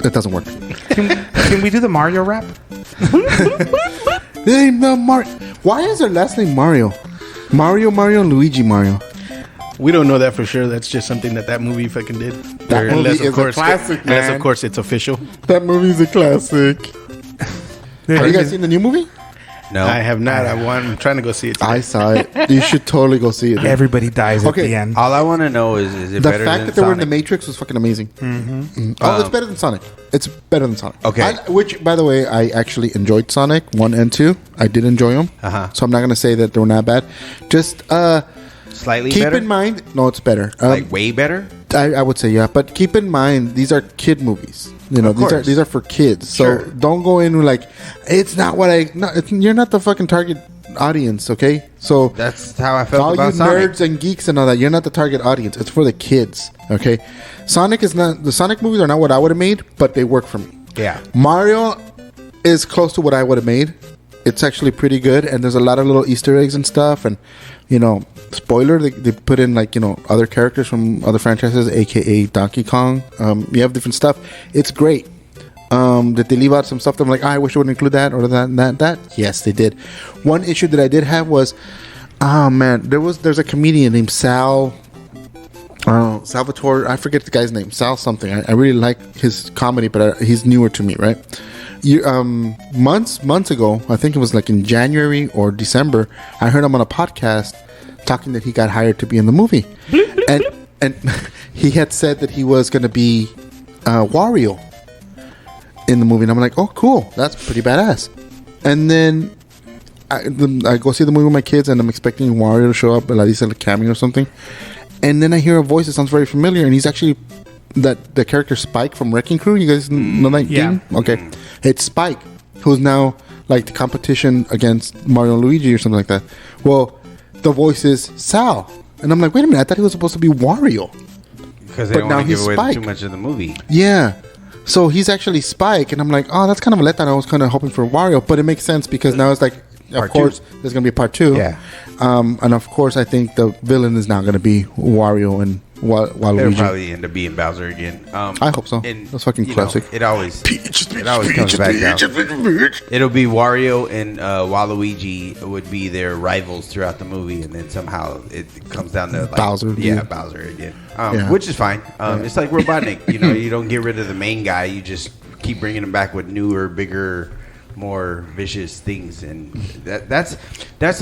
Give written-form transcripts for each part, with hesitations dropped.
It doesn't work. Can we do the Mario rap? Name the Mario. Why is their last name Mario? Mario, Luigi, Mario. We don't know that for sure. That's just something that movie fucking did. That movie is a classic, man. Unless, of course, it's official. That movie's a classic. Have you guys seen the new movie? No, I have not. I'm trying to go see it today. I saw it. You should totally go see it. Dude. Everybody dies at the end. All I want to know is it the better fact than that they were in Sonic? the Matrix was fucking amazing. Oh, it's better than Sonic. It's better than Sonic. Okay. Which, by the way, I actually enjoyed Sonic 1 and 2. I did enjoy them. So I'm not going to say that they were not bad. Just Slightly keep better? in mind. No, it's better. Like way better? I would say, yeah. But keep in mind, these are kid movies. You know, course. these are for kids. So Sure. don't go in with like, it's not what I... No, you're not the fucking target audience, okay? So That's how I felt all about you Sonic. nerds and geeks and all that, you're not the target audience. It's for the kids, okay? Sonic is not... The Sonic movies are not what I would have made, but they work for me. Yeah. Mario is close to what I would have made. It's actually pretty good, and there's a lot of little Easter eggs and stuff. And, you know, spoiler, they put in, like, you know, other characters from other franchises, a.k.a. Donkey Kong. You have different stuff. It's great. Did they leave out some stuff that I'm like, I wish I would include that or that? Yes, they did. One issue that I did have was, oh, man, there's a comedian named Salvatore, I forget the guy's name, Sal something. I really like his comedy, but he's newer to me, right? Months ago, I think it was like in January or December, I heard him on a podcast talking that he got hired to be in the movie. and he had said that he was going to be Wario in the movie. And I'm like, oh, cool. That's pretty badass. And then I go see the movie with my kids, and I'm expecting Wario to show up, like he said, a cameo or something. And then I hear a voice that sounds very familiar, and he's actually the character Spike from Wrecking Crew. You guys know that game? Okay. It's Spike, who's now like the competition against Mario and Luigi or something like that. Well, the voice is Sal. And I'm like, wait a minute, I thought he was supposed to be Wario. Because they don't want to give away too much of the movie. Yeah. So he's actually Spike, and I'm like, oh, that's kind of a letdown. I was kind of hoping for Wario, but it makes sense because now it's like, of course, there's going to be a part 2. Yeah. And of course, I think the villain is now going to be Wario and Waluigi. It'll probably end up being Bowser again. I hope so. That's fucking classic. It always comes back down. It'll be Wario and Waluigi would be their rivals throughout the movie, and then somehow it comes down to like, Bowser. Yeah, Bowser again. Which is fine. It's like Robotnik. You don't get rid of the main guy. You just keep bringing him back with newer, bigger, more vicious things, and that's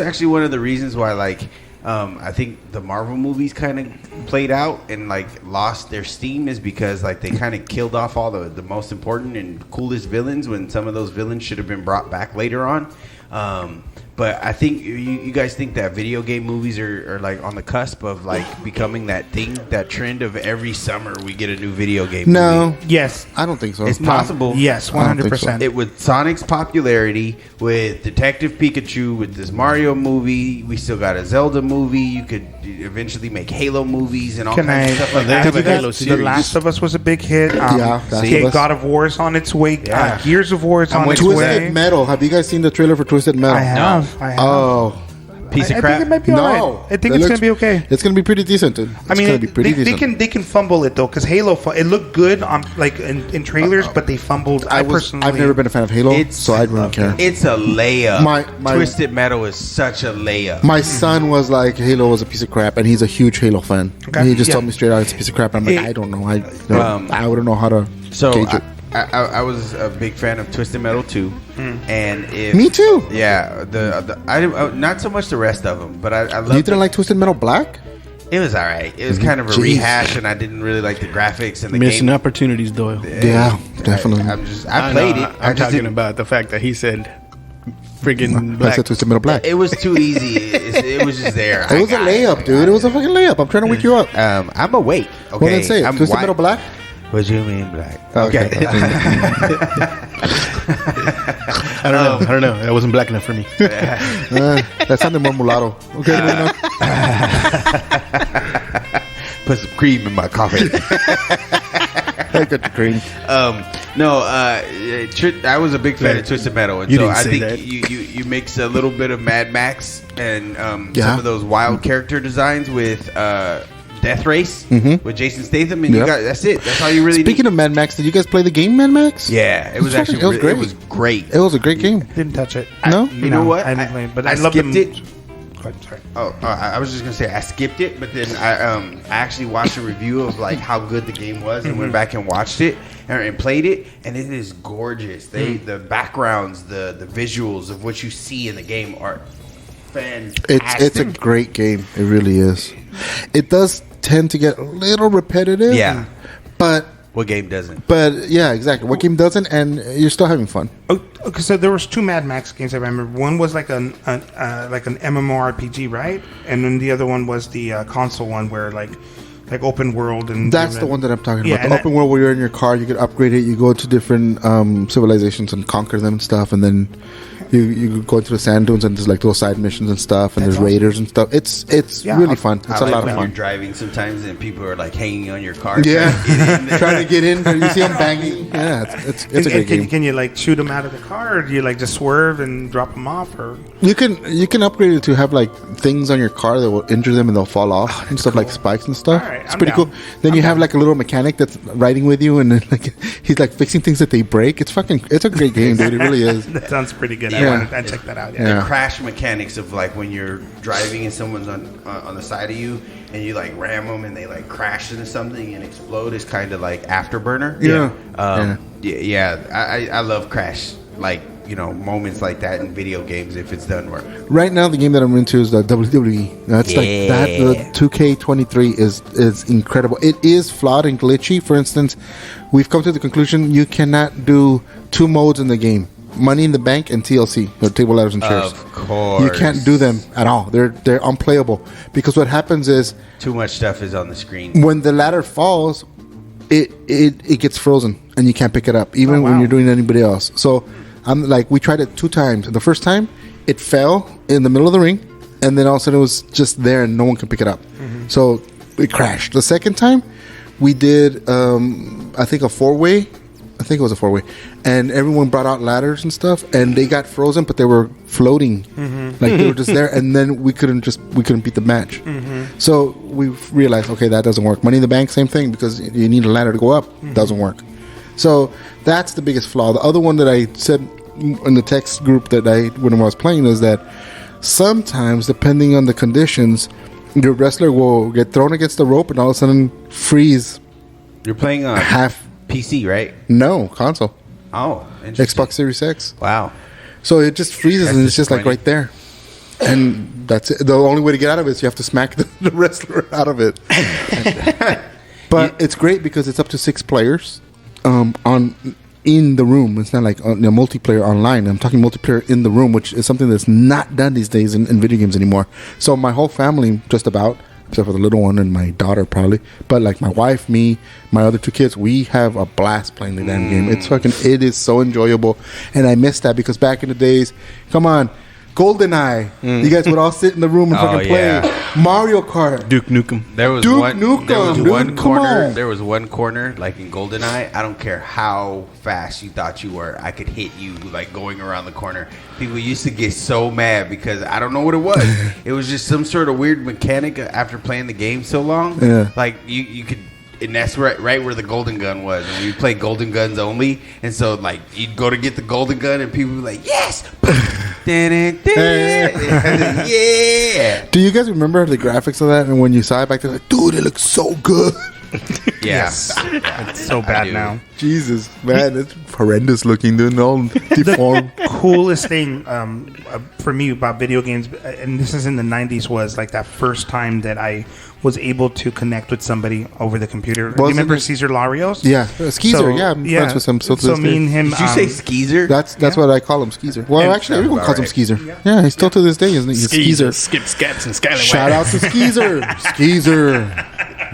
actually one of the reasons why, like, I think the Marvel movies kind of played out and like lost their steam is because like they kind of killed off all the most important and coolest villains when some of those villains should have been brought back later on. But I think you guys think that video game movies are like on the cusp of like becoming that thing, that trend of every summer we get a new video game movie. No. Yes. I don't think so. It's possible. Yes, 100%. It with Sonic's popularity, with Detective Pikachu, with this Mario movie, we still got a Zelda movie. You could eventually make Halo movies and all kinds of stuff like They that. have a Halo The series. Last of Us was a big hit. Yeah, Last of Us. God of War is on its way. Yeah. Gears of War is on its Twisted way. Metal. Have you guys seen the trailer for Twisted Metal? I have. Oh. Piece of I crap. think it might be No. alright. I think It it's looks- gonna be okay. It's going to be pretty decent, dude. I mean, it's going to be pretty decent. they can fumble it though, because Halo it looked good on like in trailers, but they fumbled. I've never been a fan of Halo, so I don't care. It's a layup. My- Twisted Metal is such a layup. My son was like, Halo was a piece of crap, and he's a huge Halo fan. Okay. He just Yeah. told me straight out it's a piece of crap. I'm like, I don't know. I wouldn't know how to gauge it. I was a big fan of Twisted Metal 2, and if Me too. yeah, I not so much the rest of them, but I loved You didn't like Twisted Metal Black? it. Was all right. It was kind of a Jeez. rehash, and I didn't really like the graphics and the Missing game. opportunities, Doyle. Yeah, definitely. I played it. I I'm just talking didn't. about the fact that he said friggin' I black. said Twisted Metal Black. It was too easy. It was just there. It was a layup, dude. It was a fucking layup. I'm trying to wake you up. I'm awake. Okay. Well, then say it. I'm Twisted white. Metal Black? What do you mean black? Okay. I don't know. That wasn't black enough for me. That sounded more mulatto. Okay, Put some cream in my coffee. I got the cream. I was a big fan of Twisted Metal, and You so didn't I say think that. you mix a little bit of Mad Max and Yeah. some of those wild character designs with Death Race with Jason Statham, and that's it. That's all you really. Speaking of Mad Max, did you guys play the game Mad Max? Yeah, it was actually great. It was great. It was a great game. Didn't touch it. No, You know what? I didn't play it, but I I loved skipped it. Go ahead, sorry. I was just gonna say I skipped it, but then I actually watched a review of like how good the game was, and went back and watched it and played it, and it is gorgeous. The backgrounds, the visuals of what you see in the game are fantastic. It's a great game. It really is. It does tend to get a little repetitive. Yeah, but what game doesn't? But yeah, exactly. What game doesn't? And you're still having fun. Okay, so there was 2 Mad Max games I remember. One was like an MMORPG, right? And then the other one was the console one where like open world and that's the one that I'm talking Yeah, about. The open world where you're in your car, you can upgrade it. You go to different civilizations and conquer them and stuff, and then you go into the sand dunes and there's like little side missions and stuff, and there's raiders and stuff. It's really fun. It's a lot of when fun. You're driving sometimes and people are like hanging on your car. Yeah, trying to get in. You see them banging. Yeah, it's a great game. Can you like shoot them out of the car, or do you like just swerve and drop them off? Or you can upgrade it to have like things on your car that will injure them and they'll fall off and stuff, like spikes and stuff. Right, it's pretty cool. Then you have like a little mechanic that's riding with you, and then like he's like fixing things that they break. It's a great game, dude. It really is. That sounds pretty good. Yeah. I'd check that out. Yeah. The crash mechanics of like when you're driving and someone's on the side of you and you like ram them and they like crash into something and explode is kind of like Afterburner. I love crash, like, you know, moments like that in video games if it's done right. Right now, the game that I'm into is the WWE. That's like that. The 2K23 is incredible. It is flawed and glitchy. For instance, we've come to the conclusion you cannot do 2 modes in the game: Money in the Bank and TLC, or Table, Ladders, and Chairs. Of course, you can't do them at all. They're unplayable because what happens is too much stuff is on the screen. When the ladder falls, it gets frozen and you can't pick it up, even when you're doing anybody else. So I'm like, we tried it 2 times. The first time, it fell in the middle of the ring, and then all of a sudden it was just there and no one could pick it up. So it crashed. The second time, we did, I think, a 4-way. I think it was a 4-way. And everyone brought out ladders and stuff, and they got frozen, but they were floating. Like they were just there, and then we couldn't beat the match. So we realized, okay, that doesn't work. Money in the Bank, same thing, because you need a ladder to go up. Doesn't work. So that's the biggest flaw. The other one that I said in the text group when I was playing is that sometimes, depending on the conditions, your wrestler will get thrown against the rope and all of a sudden freeze. You're playing on half PC, right? No, console. Oh, Xbox Series X. Wow. So it just freezes and it's just like right there. And that's it. The only way to get out of it is you have to smack the wrestler out of it. But it's great because it's up to 6 players in the room. It's not like multiplayer online. I'm talking multiplayer in the room, which is something that's not done these days in video games anymore. So my whole family, just about, except for the little one and my daughter probably, but like my wife, me, my other 2 kids, we have a blast playing the damn game. It is so enjoyable, and I miss that because back in the days, come on, GoldenEye, you guys would all sit in the room and fucking play Mario Kart, Duke Nukem. There was one corner like in GoldenEye. I don't care how fast you thought you were, I could hit you like going around the corner. People used to get so mad because I don't know what it was. It was just some sort of weird mechanic after playing the game so long. Yeah. Like you could. And that's right where the golden gun was. And we played golden guns only. And so, like, you'd go to get the golden gun, and people would be like, yes! Yeah! Do you guys remember the graphics of that? And when you saw it back then, like, dude, it looks so good. Yes. It's so bad now. Jesus, man, it's horrendous looking, dude. All deformed. The coolest thing for me about video games, and this is in the 90s, was like that first time that I was able to connect with somebody over the computer. Do you remember Cesar Larios? Yeah, Skeezer. I'm friends with him. So me and him. Did you say Skeezer? That's what I call him, Skeezer. Well, actually, everyone calls him Skeezer. Yeah, he's still to this day, isn't he? He's Skeezer. Skip, Scaps, and Scallywag. Shout out to Skeezer. Skeezer.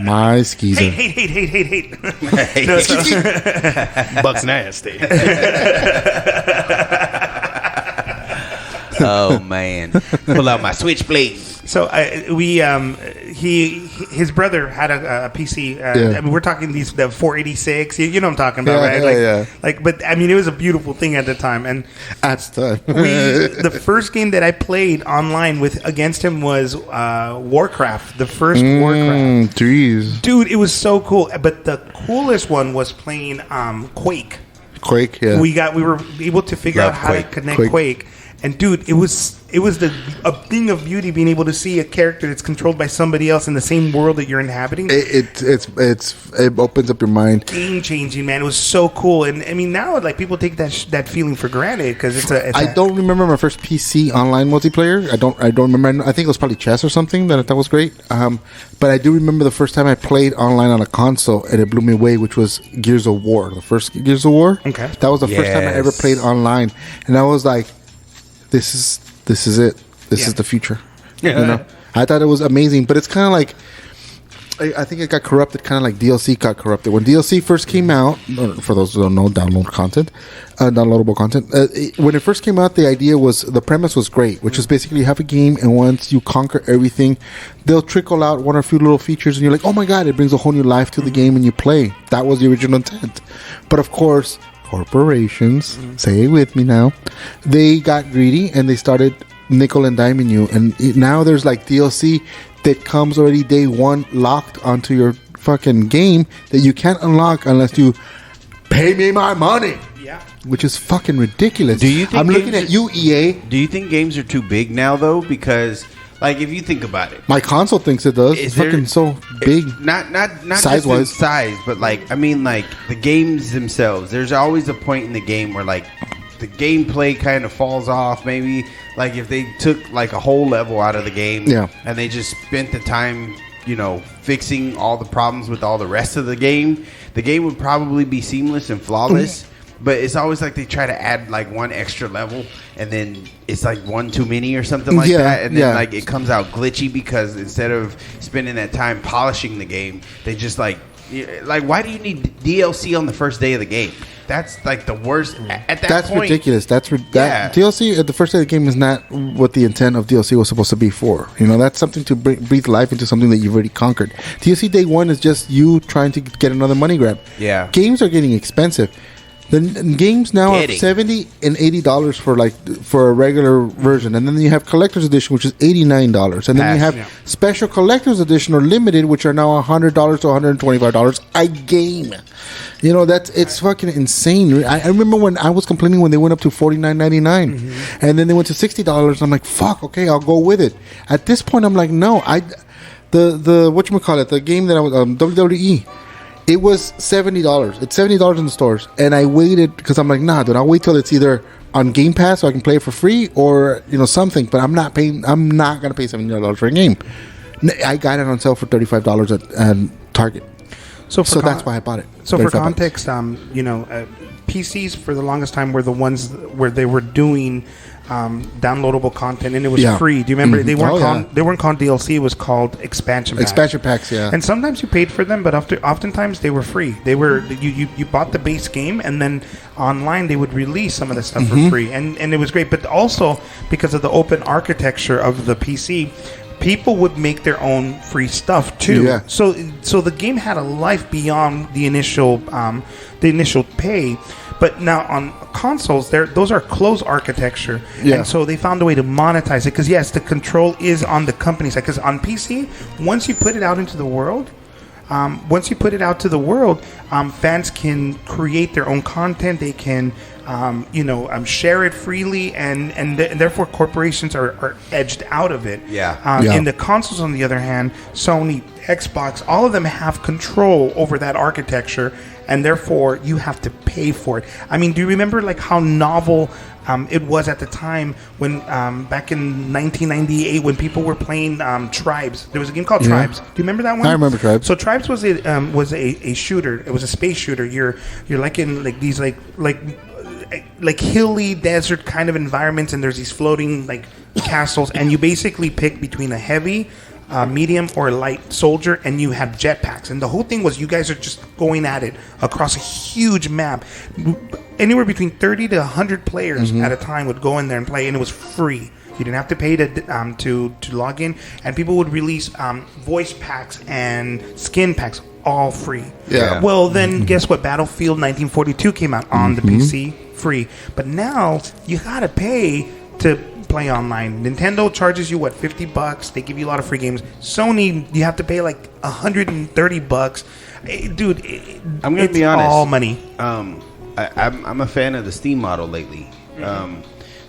My Skeezer. Hate. Bucks nasty. Oh man, pull out my switchblade. So he his brother had a PC. I mean, we're talking the 486. You know what I'm talking about, right? But I mean, it was a beautiful thing at the time. And that's tough. The first game that I played online against him was Warcraft. The first Warcraft. Jeez, dude, it was so cool. But the coolest one was playing Quake. Quake, yeah. We were able to figure out how to connect Quake. And dude, it was a thing of beauty being able to see a character that's controlled by somebody else in the same world that you're inhabiting. It opens up your mind. Game changing, man. It was so cool. And I mean, now like people take that feeling for granted because I don't remember my first PC online multiplayer. I don't remember. I think it was probably chess or something that was great. But I do remember the first time I played online on a console and it blew me away, which was Gears of War. The first Gears of War. Okay, that was the first time I ever played online, and I was like, This is it. This is the future. Yeah. You know? I thought it was amazing, but it's kind of like I think it got corrupted, kind of like DLC got corrupted. When DLC first came out, for those who don't know, downloadable content. When it first came out, the premise was great, which is basically you have a game, and once you conquer everything, they'll trickle out one or a few little features, and you're like, oh my god, it brings a whole new life to the game, and you play. That was the original intent. But of course, corporations, say it with me now, they got greedy and they started nickel and diming you, and now there's like DLC that comes already day one locked onto your fucking game that you can't unlock unless you pay me my money. Yeah, which is fucking ridiculous. Do you think I'm looking at you, EA. Do you think games are too big now though? Because like if you think about it, my console thinks it does. It's fucking so big. Not size just in size, but like I mean like the games themselves. There's always a point in the game where like the gameplay kind of falls off. Maybe like if they took like a whole level out of the game, and they just spent the time, fixing all the problems with all the rest of the game would probably be seamless and flawless. But it's always like they try to add like one extra level, and then it's like one too many or something like that, and then like it comes out glitchy because instead of spending that time polishing the game, they just like why do you need DLC on the first day of the game? That's like the worst. At that that's point, ridiculous. DLC at the first day of the game is not what the intent of DLC was supposed to be for. That's something to breathe life into something that you've already conquered. DLC day one is just you trying to get another money grab. Yeah, games are getting expensive. The games now are $70 and $80 for a regular version, and then you have collector's edition, which is $89, and then you have special collector's edition or limited, which are now $100 to $125 a game. It's fucking insane. I remember when I was complaining when they went up to $49.99, and then they went to $60. I'm like, fuck, okay, I'll go with it. At this point, I'm like, no, the whatchamacallit, the game that I was WWE. It was $70. It's $70 in the stores, and I waited because I'm like, nah, dude. I'll wait till it's either on Game Pass so I can play it for free, or something. But I'm not gonna pay $70 for a game. I got it on sale for $35 at Target. So that's why I bought it. So for context, PCs for the longest time were the ones where they were doing downloadable content, and it was free. Do you remember? They weren't called DLC. It was called expansion packs. Expansion packs, yeah. And sometimes you paid for them, but oftentimes they were free. They were you bought the base game, and then online they would release some of the stuff for free, and it was great. But also because of the open architecture of the PC, people would make their own free stuff too. Yeah. So the game had a life beyond the initial pay. But now on consoles, those are closed architecture, and so they found a way to monetize it. Because yes, the control is on the company side. Because on PC, once you put it out into the world, fans can create their own content. They can, share it freely, and therefore corporations are edged out of it. In the consoles, on the other hand, Sony, Xbox, all of them have control over that architecture, and therefore you have to pay for it. I mean, do you remember like how novel it was at the time when back in 1998 when people were playing Tribes? There was a game called Tribes. Do you remember that one? I remember Tribes. So Tribes was a shooter. It was a space shooter. You're like in like these like hilly desert kind of environments, and there's these floating like castles, and you basically pick between a heavy, medium, or light soldier, and you have jetpacks, and the whole thing was you guys are just going at it across a huge map. Anywhere between 30 to 100 players at a time would go in there and play, and it was free You didn't have to pay to log in, and people would release voice packs and skin packs all free. Yeah. Well, then guess what? Battlefield 1942 came out on the PC free, but now you gotta pay to play online. Nintendo charges you $50. They give you a lot of free games. Sony, you have to pay like $130. Dude, I'm gonna be honest. All money. I'm a fan of the Steam model lately.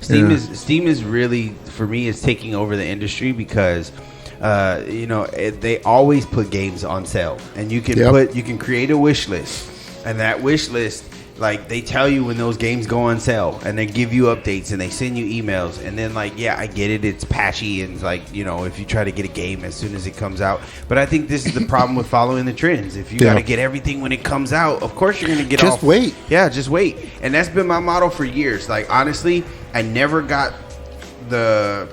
Steam is really, for me, is taking over the industry because they always put games on sale, and you can create a wish list, and that wish list, like, they tell you when those games go on sale, and they give you updates, and they send you emails, and then, like, yeah, I get it, it's patchy, and like, if you try to get a game as soon as it comes out, but I think this is the problem with following the trends. If you got to get everything when it comes out, of course you're gonna get just wait. Yeah, just wait, and that's been my motto for years. Like, honestly, I never got a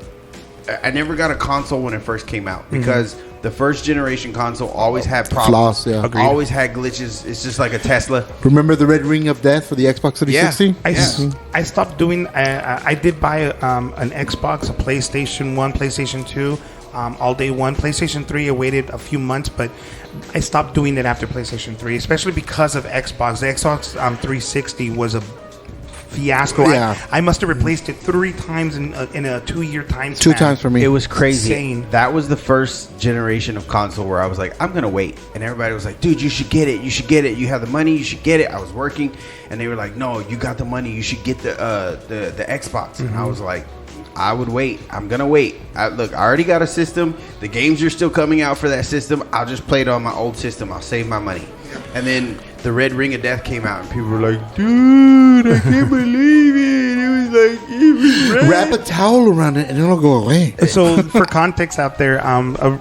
console when it first came out because the first generation console always had problems. Flaws, yeah. Always had glitches. It's just like a Tesla. Remember the red ring of death for the Xbox 360? I stopped doing. I did buy an Xbox, a PlayStation 1, PlayStation 2, all day one. PlayStation 3, I waited a few months, but I stopped doing it after PlayStation 3, especially because of Xbox. The Xbox 360 was a fiasco. Yeah. I must have replaced it 3 times in a 2-year time span. 2 times for me. It was crazy. Insane. That was the first generation of console where I was like, I'm gonna wait, and everybody was like, dude, you should get it. You should get it. You have the money. You should get it. I was working, and they were like, no, you got the money. You should get the Xbox. And I was like, I would wait. I'm gonna wait. I already got a system. The games are still coming out for that system. I'll just play it on my old system. I'll save my money. And then the Red Ring of Death came out, and people were like, dude, I can't believe it. It was red. Wrap a towel around it and it'll go away. So, for context out there,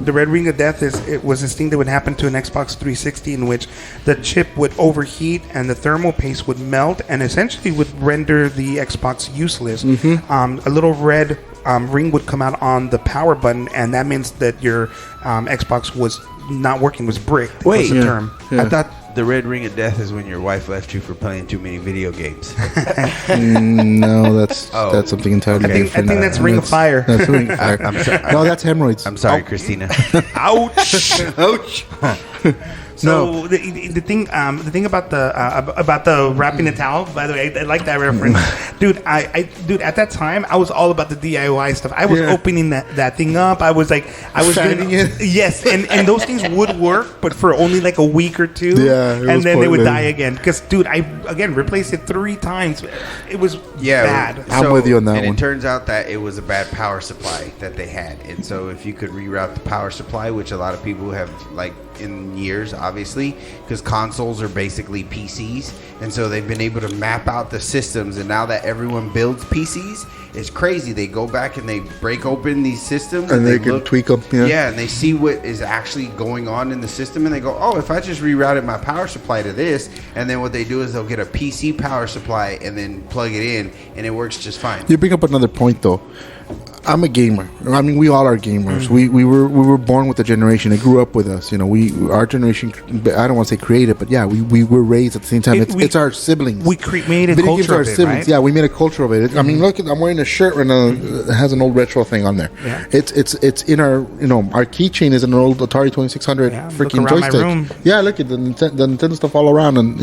the Red Ring of Death was this thing that would happen to an Xbox 360 in which the chip would overheat and the thermal paste would melt and essentially would render the Xbox useless. A little red ring would come out on the power button, and that means that your Xbox was not working, was bricked. Wait, was the term. I thought the Red Ring of Death is when your wife left you for playing too many video games. No, that's something entirely different. I think that's Ring of Fire. That's Ring of Fire. I'm sorry. No, that's hemorrhoids. I'm sorry, Christina. Ouch! Ouch! So the thing about the wrapping the towel. By the way, I like that reference, dude. Dude, at that time, I was all about the DIY stuff. I was opening that thing up. I was fanning it. Yes, and those things would work, but for only like a week or two. Yeah, and then they would die again. Because, dude, I replaced it 3 times. It was bad. I'm with you on that one. And it turns out that it was a bad power supply that they had, and so if you could reroute the power supply, which a lot of people have in years, obviously, because consoles are basically PCs, and so they've been able to map out the systems, and now that everyone builds PCs, it's crazy. They go back and they break open these systems and they can tweak them. And they see what is actually going on in the system, and they go, oh, if I just rerouted my power supply to this, and then what they do is they'll get a PC power supply and then plug it in, and it works just fine. You bring up another point, though. I'm a gamer. I mean, we all are gamers. We were born with the generation. It grew up with us. Our generation. I don't want to say created, but yeah, we were raised at the same time. It's our siblings. We made a culture of it, right? Yeah, we made a culture of it. I mean, look, I'm wearing a shirt and it has an old retro thing on there. Yeah. It's in our our keychain is an old Atari 2600 freaking joystick. My room. Yeah, look at the Nintendo stuff all around, and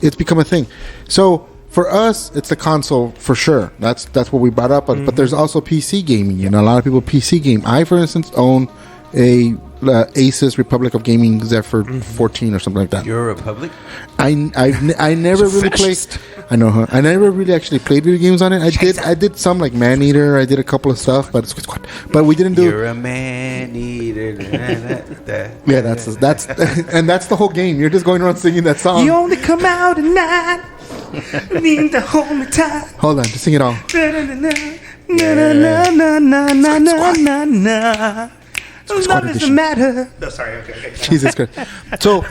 it's become a thing. So. For us, it's the console for sure. That's what we brought up. But there's also PC gaming. A lot of people PC game. I, for instance, own a Asus Republic of Gaming Zephyr 14 or something like that. You're a Republic? I never really played. I know, huh? I never really actually played video games on it. I did some like Man-Eater. I did a couple of stuff, but we didn't do. You're a man-eater. Yeah, that's and that's the whole game. You're just going around singing that song. You only come out at night. Need to hold me tight. Hold on, just sing it all. Love doesn't matter. No, sorry. Okay. Jesus Christ. So,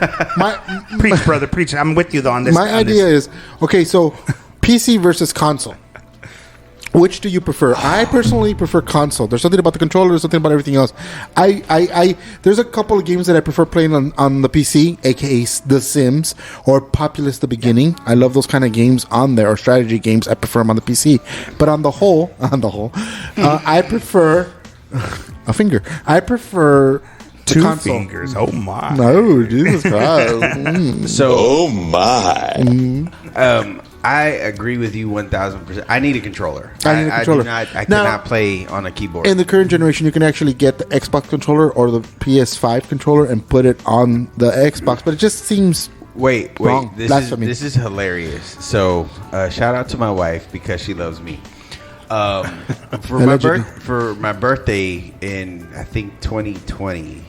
preach, brother, preach. I'm with you though on this. My idea is okay. So, PC versus console. Which do you prefer? I personally prefer console. There's something about the controller. There's something about everything else. There's a couple of games that I prefer playing on the PC, aka The Sims or Populous: The Beginning. I love those kind of games on there, or strategy games. I prefer them on the PC. But on the whole, I prefer a finger. I prefer two console. fingers. Oh my! No, Jesus Christ. So, Oh my. I agree with you 1,000%. I need a controller. I need a controller. I Now, cannot play on a keyboard. In the current generation, you can actually get the Xbox controller or the PS5 controller and put it on the Xbox, but it just seems Wait. wrong. Blasphemy. This is hilarious. So, shout out to my wife because she loves me. For my birthday in I think 2020,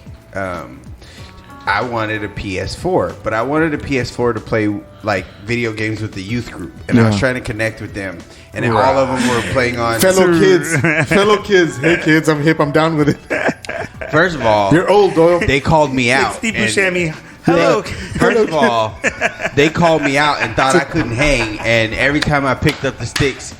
I wanted a PS4, but I wanted a PS4 to play like video games with the youth group, and I was trying to connect with them, and then all of them were playing on fellow kids. Hey kids, I'm hip. I'm down with it. First of all, You're old, Doyle. they called me out. Steve and- Buscemi. Hello. First of all, they called me out and thought I couldn't hang, and every time I picked up the sticks,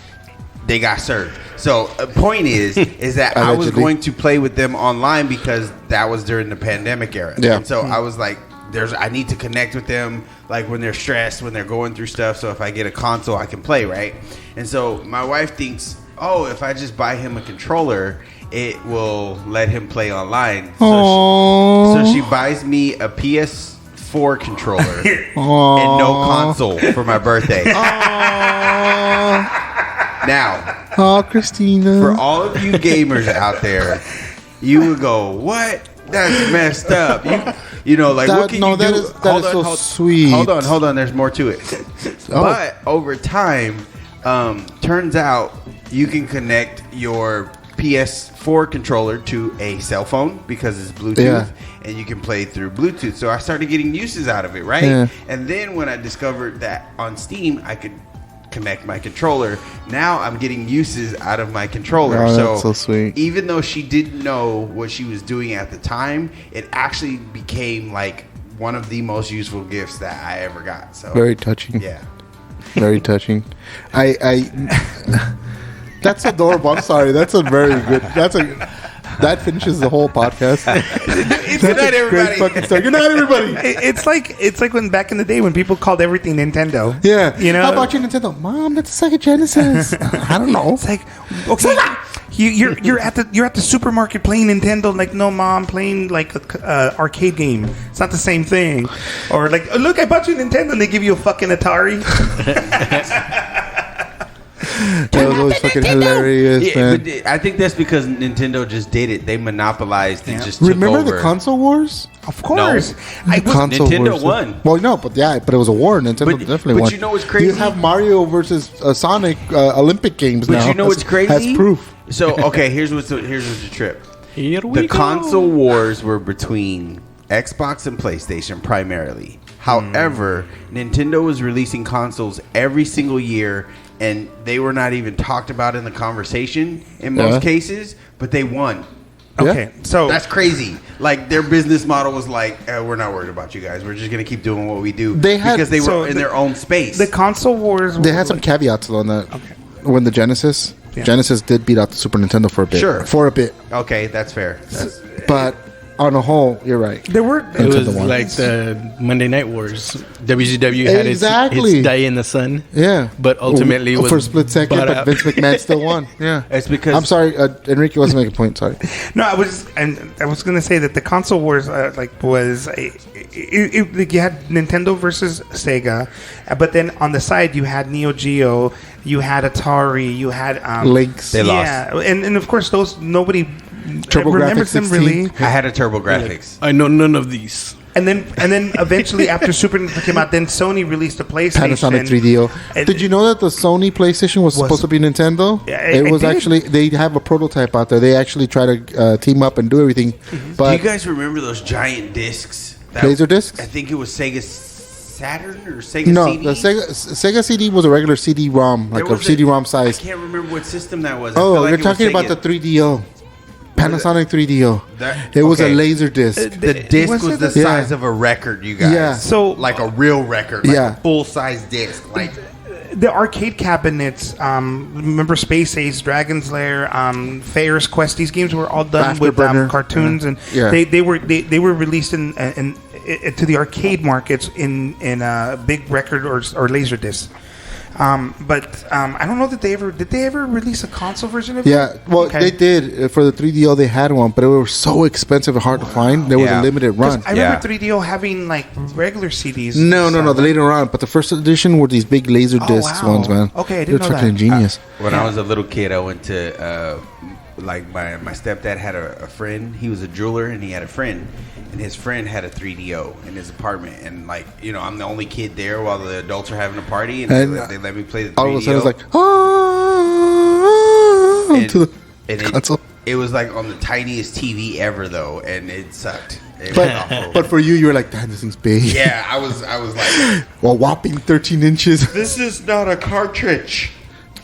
they got served. So, point is that I was Allegedly. going to play with them online because that was during the pandemic era. Yeah. And so I was like, I need to connect with them, like when they're stressed, when they're going through stuff. So if I get a console, I can play, right? And so my wife thinks, if I just buy him a controller, it will let him play online. So she buys me a PS4 controller and no console for my birthday. Now, Christina. for all of you gamers out there, you would go, "What? That's messed up." You know, like what can you do? That is so sweet. Hold on. There's more to it. But over time, turns out you can connect your PS4 controller to a cell phone because it's Bluetooth, and you can play through Bluetooth. So I started getting uses out of it, right? Yeah. And then when I discovered that on Steam, I could connect my controller. Now I'm getting uses out of my controller. Oh, that's so sweet. Even though she didn't know what she was doing at the time, it actually became like one of the most useful gifts that I ever got. So Very touching. yeah. Very touching. That's adorable. I'm sorry. That's a very good. That finishes the whole podcast. Good night, everybody. Fucking story. Good night, everybody. It's like when back in the day when people called everything Nintendo. Yeah. You know, How about your Nintendo? Mom, that's a Sega Genesis. I don't know. It's like, okay, you're at the supermarket playing Nintendo. Like, no, Mom, playing like a arcade game. It's not the same thing. Or like, look, I bought you a Nintendo, and they give you a fucking Atari. That was always fucking hilarious, man. But I think that's because Nintendo just did it. They monopolized and just took Remember over. the console wars? Of course. Console Nintendo wars. won. Well, no, but it was a war. Nintendo definitely won. But you know what's crazy? You have Mario versus Sonic Olympic games now. But you know what's crazy? That's proof. So, okay, here's what's the trip. Here we The go. console wars were between Xbox and PlayStation primarily. However, Nintendo was releasing consoles every single year, and they were not even talked about in the conversation in most cases, but they won. Okay, so That's crazy. Like, their business model was like, we're not worried about you guys. We're just going to keep doing what we do. Because they were in their own space. the console wars. They had some caveats on that. Okay. When the Genesis did beat out the Super Nintendo for a bit. Sure. For a bit. Okay, that's fair. But on a whole, you're right. There were. It was Nintendo won. like the Monday Night Wars. WCW had its day in the sun. Yeah. But ultimately was for a split second, bought but out. Vince McMahon still won. Yeah. It's because... I'm sorry, Enrique wasn't making a point. Sorry. No, I was going to say that the console wars was you had Nintendo versus Sega, but then on the side you had Neo Geo, you had Atari, you had Lynx. They lost. Yeah, and of course those nobody TurboGrafx remembers them 16. really. I had a TurboGrafx. I know none of these. And then eventually after Super Nintendo came out, then Sony released a PlayStation. Panasonic 3DO. And- Did you know that the Sony PlayStation was supposed to be Nintendo? Yeah, it was did. actually, they have a prototype out there. They actually try to team up and do everything. Mm-hmm. But Do you guys remember those giant discs? Laser discs? I think it was Sega Saturn or Sega no, CD? the Sega CD was a regular CD-ROM, like There a was CD-ROM I size. can't remember what system that was. Oh, you're talking about the 3DO. Panasonic 3DO. It was a laser disc. The disc was the Yeah. size of a record, you guys. Yeah. So like a real record, like Yeah. a full size disc. Like the arcade cabinets. Remember Space Ace, Dragon's Lair, Fair's Quest. These games were all done with cartoons, and they were released in to the arcade markets in big record or laser discs. But I don't know that did they ever release a console version of it? Yeah, well, they did. For the 3DO, they had one, but it was so expensive and hard to find. There was a limited run. I remember 3DO having like regular CDs. No, later on. But the first edition were these big laser discs ones, man. Okay, I didn't know that. They're fucking genius. When I was a little kid, I went to my stepdad had a friend. He was a jeweler, and he had a friend. And his friend had a 3DO in his apartment. And, I'm the only kid there while the adults are having a party. And they let me play the 3DO. All of a sudden, it's like, to the console. It was, on the tiniest TV ever, though. And it sucked. But for you were like, damn, this thing's big. Yeah, I was like... Well, whopping 13 inches. This is not a cartridge.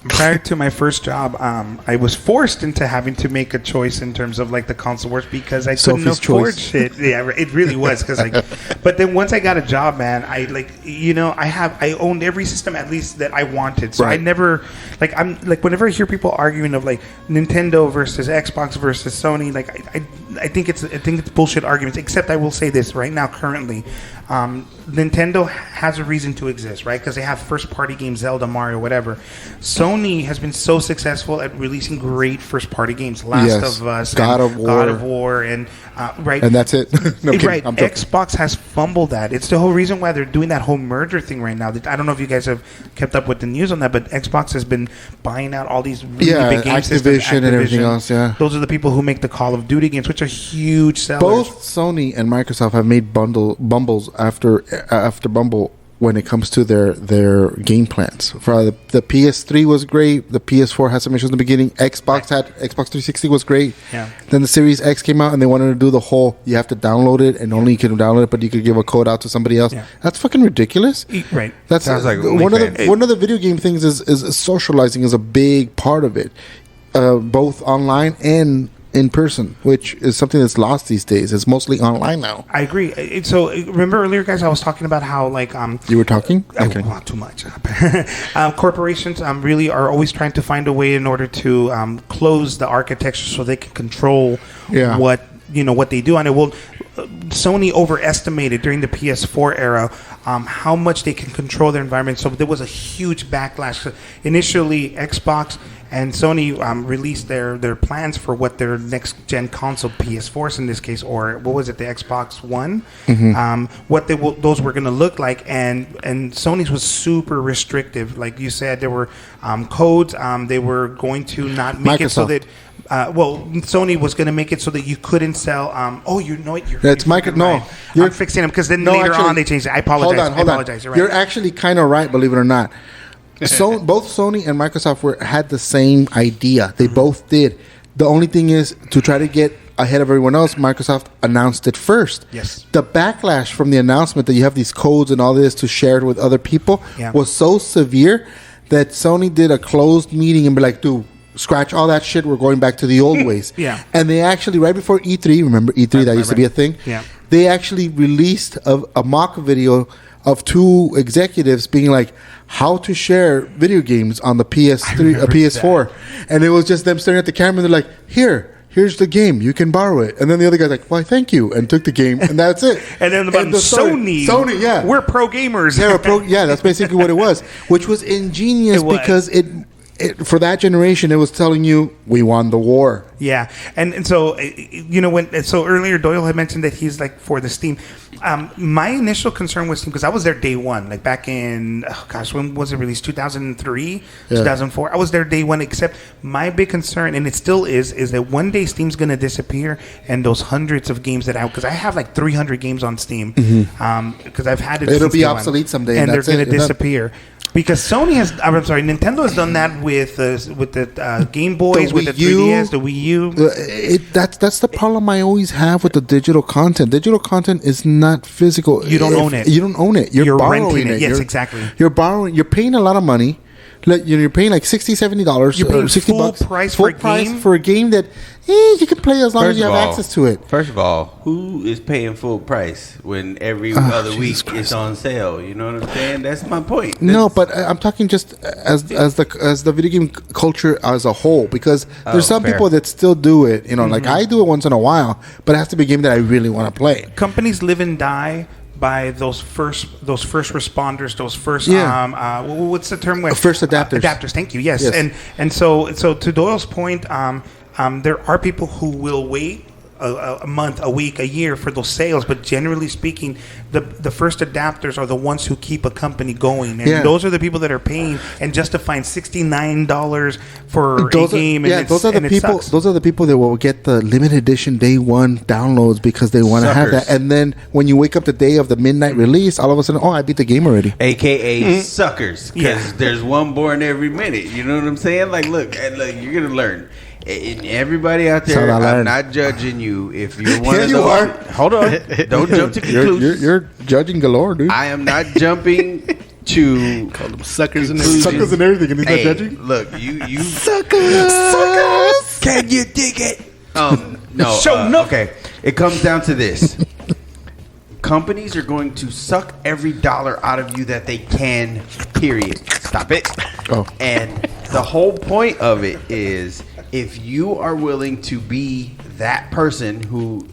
Prior to my first job, I was forced into having to make a choice in terms of the console wars because I couldn't afford shit. Yeah, it really was but then once I got a job, man, I owned every system at least that I wanted. So I never whenever I hear people arguing of Nintendo versus Xbox versus Sony, I think it's bullshit arguments. Except I will say this right now, currently. Nintendo has a reason to exist, right? Because they have first-party games, Zelda, Mario, whatever. Sony has been so successful at releasing great first-party games, Last of Us, God of War, and right, and that's it. No, right. Xbox has fumbled that. It's the whole reason why they're doing that whole merger thing right now. I don't know if you guys have kept up with the news on that, but Xbox has been buying out all these really big game systems. Activision and everything else. Yeah, those are the people who make the Call of Duty games, which are huge sellers. Both Sony and Microsoft have made bumbles after Bumble when it comes to their game plans. For the PS3 was great. The PS4 had some issues in the beginning. Xbox 360 was great. Yeah. Then the Series X came out and they wanted to do the whole you have to download it and only you can download it, but you could give a code out to somebody else. Yeah. That's fucking ridiculous. Right. That sounds like one of the video game things is socializing is a big part of it, both online and in person, which is something that's lost these days. It's mostly online now. I agree. So remember earlier, guys, I was talking about how you were talking? Okay. Not too much. Corporations really are always trying to find a way in order to close the architecture so they can control what they do. And Sony overestimated during the PS4 era how much they can control their environment. So there was a huge backlash. Initially, Xbox and Sony released their plans for what their next gen console, PS4s in this case, or what was it, the Xbox One, what those were going to look like, and Sony's was super restrictive. Like you said, there were codes. They were going to not make it so that. Sony was going to make it so that you couldn't sell. That's Microsoft. No, I'm fixing them because then later on they changed it. I apologize. Hold on. You're actually kind of right, believe it or not. So both Sony and Microsoft had the same idea. They both did. The only thing is to try to get ahead of everyone else. Microsoft announced it first. Yes. The backlash from the announcement that you have these codes and all this to share it with other people was so severe that Sony did a closed meeting and be like, dude, scratch all that shit. We're going back to the old ways. Yeah. And they actually, right before E3, remember E3, that used to be a thing? Yeah. They actually released a mock video of two executives being like, how to share video games on the PS4. And it was just them staring at the camera and they're like, here's the game. You can borrow it. And then the other guy's like, why, thank you. And took the game. And that's it. And then Sony, yeah. We're pro gamers. That's basically what it was. Which was ingenious because it for that generation, it was telling you, we won the war. Yeah. And so, earlier Doyle had mentioned that he's for the Steam. My initial concern was Steam because I was there day one, back in, when was it released? 2003, 2004. I was there day one, except my big concern, and it still is that one day Steam's going to disappear and those hundreds of games because I have 300 games on Steam because I've had it. It'll be obsolete someday. And they're going to disappear. Because Nintendo has done that with the Game Boys, with the 3DS, the Wii U. That's the problem I always have with the digital content. Digital content is not physical. You don't own it. You don't own it. You're borrowing renting it. Yes, You're exactly. You're borrowing. You're paying a lot of money. You're paying like $60, $70. You're paying $60 full price for a game that you can play as long as you have access to it. First of all, who is paying full price when every other week it's on sale? You know what I'm saying? That's my point. No, but I'm talking just as the video game culture as a whole, because there's some people that still do it. You know, like I do it once in a while, but it has to be a game that I really want to play. Companies live and die by those first responders, those first what's the term? First adapters. Adapters. Thank you. Yes. And so to Doyle's point, there are people who will wait a month, a week, a year for those sales, but generally speaking, the first adapters are the ones who keep a company going, and those are the people that are paying and justifying $69 for a game. Those are the people. Those are the people that will get the limited edition day one downloads because they want to have that, and then when you wake up the day of the midnight release, all of a sudden, I beat the game already. AKA suckers, because there's one born every minute. You know what I'm saying? Like, look, you're gonna learn. And everybody out there, I'm not judging you if you're one of those. Are. Hold on. Don't jump to conclusions. You're judging galore, dude. I am not jumping to call them suckers and everything. Suckers and everything. And he's not judging? Look, you suckers. Can you dig it? No. Okay. It comes down to this. Companies are going to suck every dollar out of you that they can, period. Stop it. Oh. And the whole point of it is, if you are willing to be that person who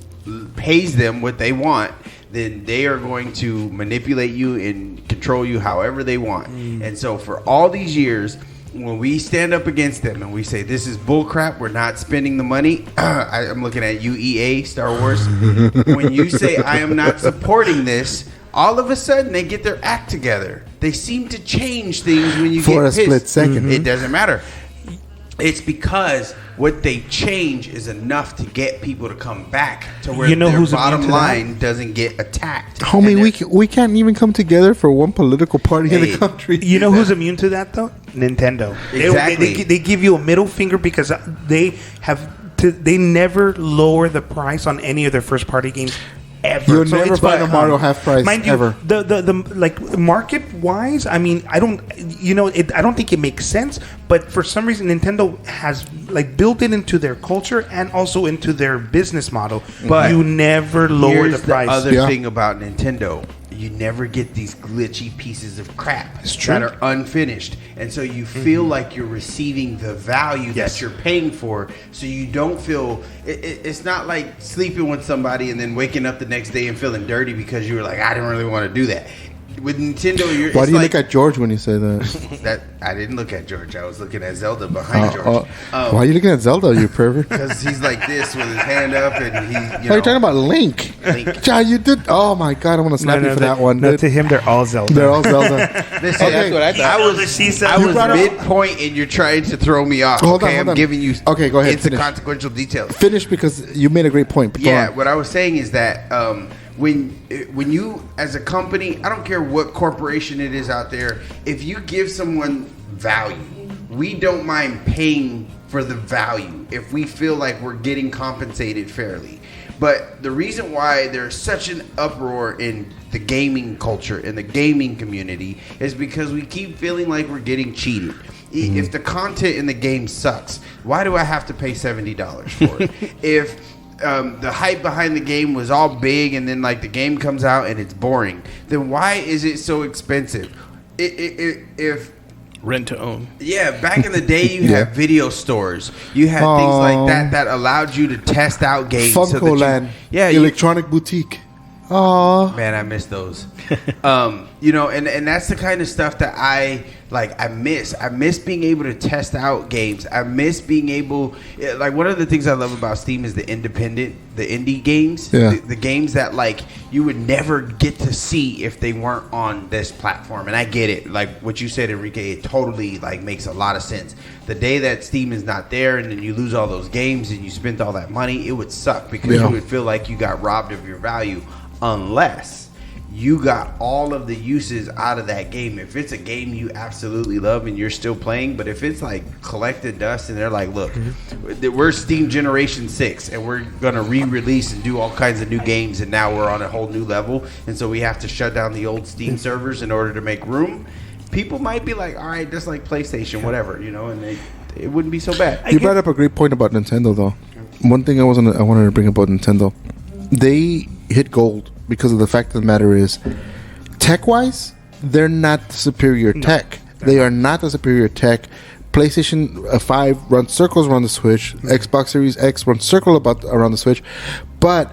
pays them what they want, then they are going to manipulate you and control you however they want. And so for all these years, when we stand up against them and we say, this is bullcrap, we're not spending the money. I'm looking at you, EA, Star Wars. When you say, I am not supporting this, all of a sudden they get their act together. They seem to change things when you for get a split second. It doesn't matter. It's because what they change is enough to get people to come back to where their bottom line doesn't get attacked. Homie, we can't even come together for one political party in the country. You know who's immune to that, though? Nintendo. Exactly. They give you a middle finger because they never lower the price on any of their first party games. Ever. You'll never find a Mario half price, mind you, ever. The like market wise, I mean, I don't think it makes sense. But for some reason, Nintendo has like built it into their culture and also into their business model. But you never lower the price. The other thing about Nintendo, you never get these glitchy pieces of crap that are unfinished, and so you feel like you're receiving the value that you're paying for. So you don't feel it's not like sleeping with somebody and then waking up the next day and feeling dirty because you were like, I didn't really want to do that. With Nintendo, why do you look at George when you say that? That I didn't look at George. I was looking at Zelda behind George. Why are you looking at Zelda, you pervert? Because he's like this with his hand up, and he's. Are you talking about Link? John, you did. Oh my God, I want to slap you for that one. No, to him, they're all Zelda. They're all Zelda. Listen, that's what I thought. I was midpoint, and you're trying to throw me off. Hold on. I'm giving you. Okay, go ahead. It's consequential details. Finish because you made a great point. Yeah, what I was saying is that. When you, as a company, I don't care what corporation it is out there, if you give someone value, we don't mind paying for the value if we feel like we're getting compensated fairly. But the reason why there's such an uproar in the gaming culture, in the gaming community, is because we keep feeling like we're getting cheated. If the content in the game sucks, why do I have to pay $70 for it? If the hype behind the game was all big and then like the game comes out and it's boring, then why is it so expensive? If rent to own. Yeah, back in the day you had video stores. You had things like that allowed you to test out games. Funko Land. Electronic Boutique. Oh man, I miss those. And that's the kind of stuff that I miss. I miss being able to test out games. I miss being able, like, one of the things I love about Steam is the indie games. Yeah. The games that like you would never get to see if they weren't on this platform. And I get it. Like what you said, Enrique, it totally like makes a lot of sense. The day that Steam is not there and then you lose all those games and you spent all that money, it would suck because you would feel like you got robbed of your value. Unless you got all of the uses out of that game. If it's a game you absolutely love and you're still playing, but if it's like collected dust and they're like, look, we're Steam Generation 6 and we're going to re-release and do all kinds of new games and now we're on a whole new level and so we have to shut down the old Steam servers in order to make room, people might be like, all right, just like PlayStation, whatever, you know, and it wouldn't be so bad. You brought up a great point about Nintendo, though. One thing I wanted to bring up about Nintendo, they hit gold because of the fact of the matter is, tech-wise, they're not the superior tech. They are not the superior tech. PlayStation 5 runs circles around the Switch. Xbox Series X runs around the Switch. But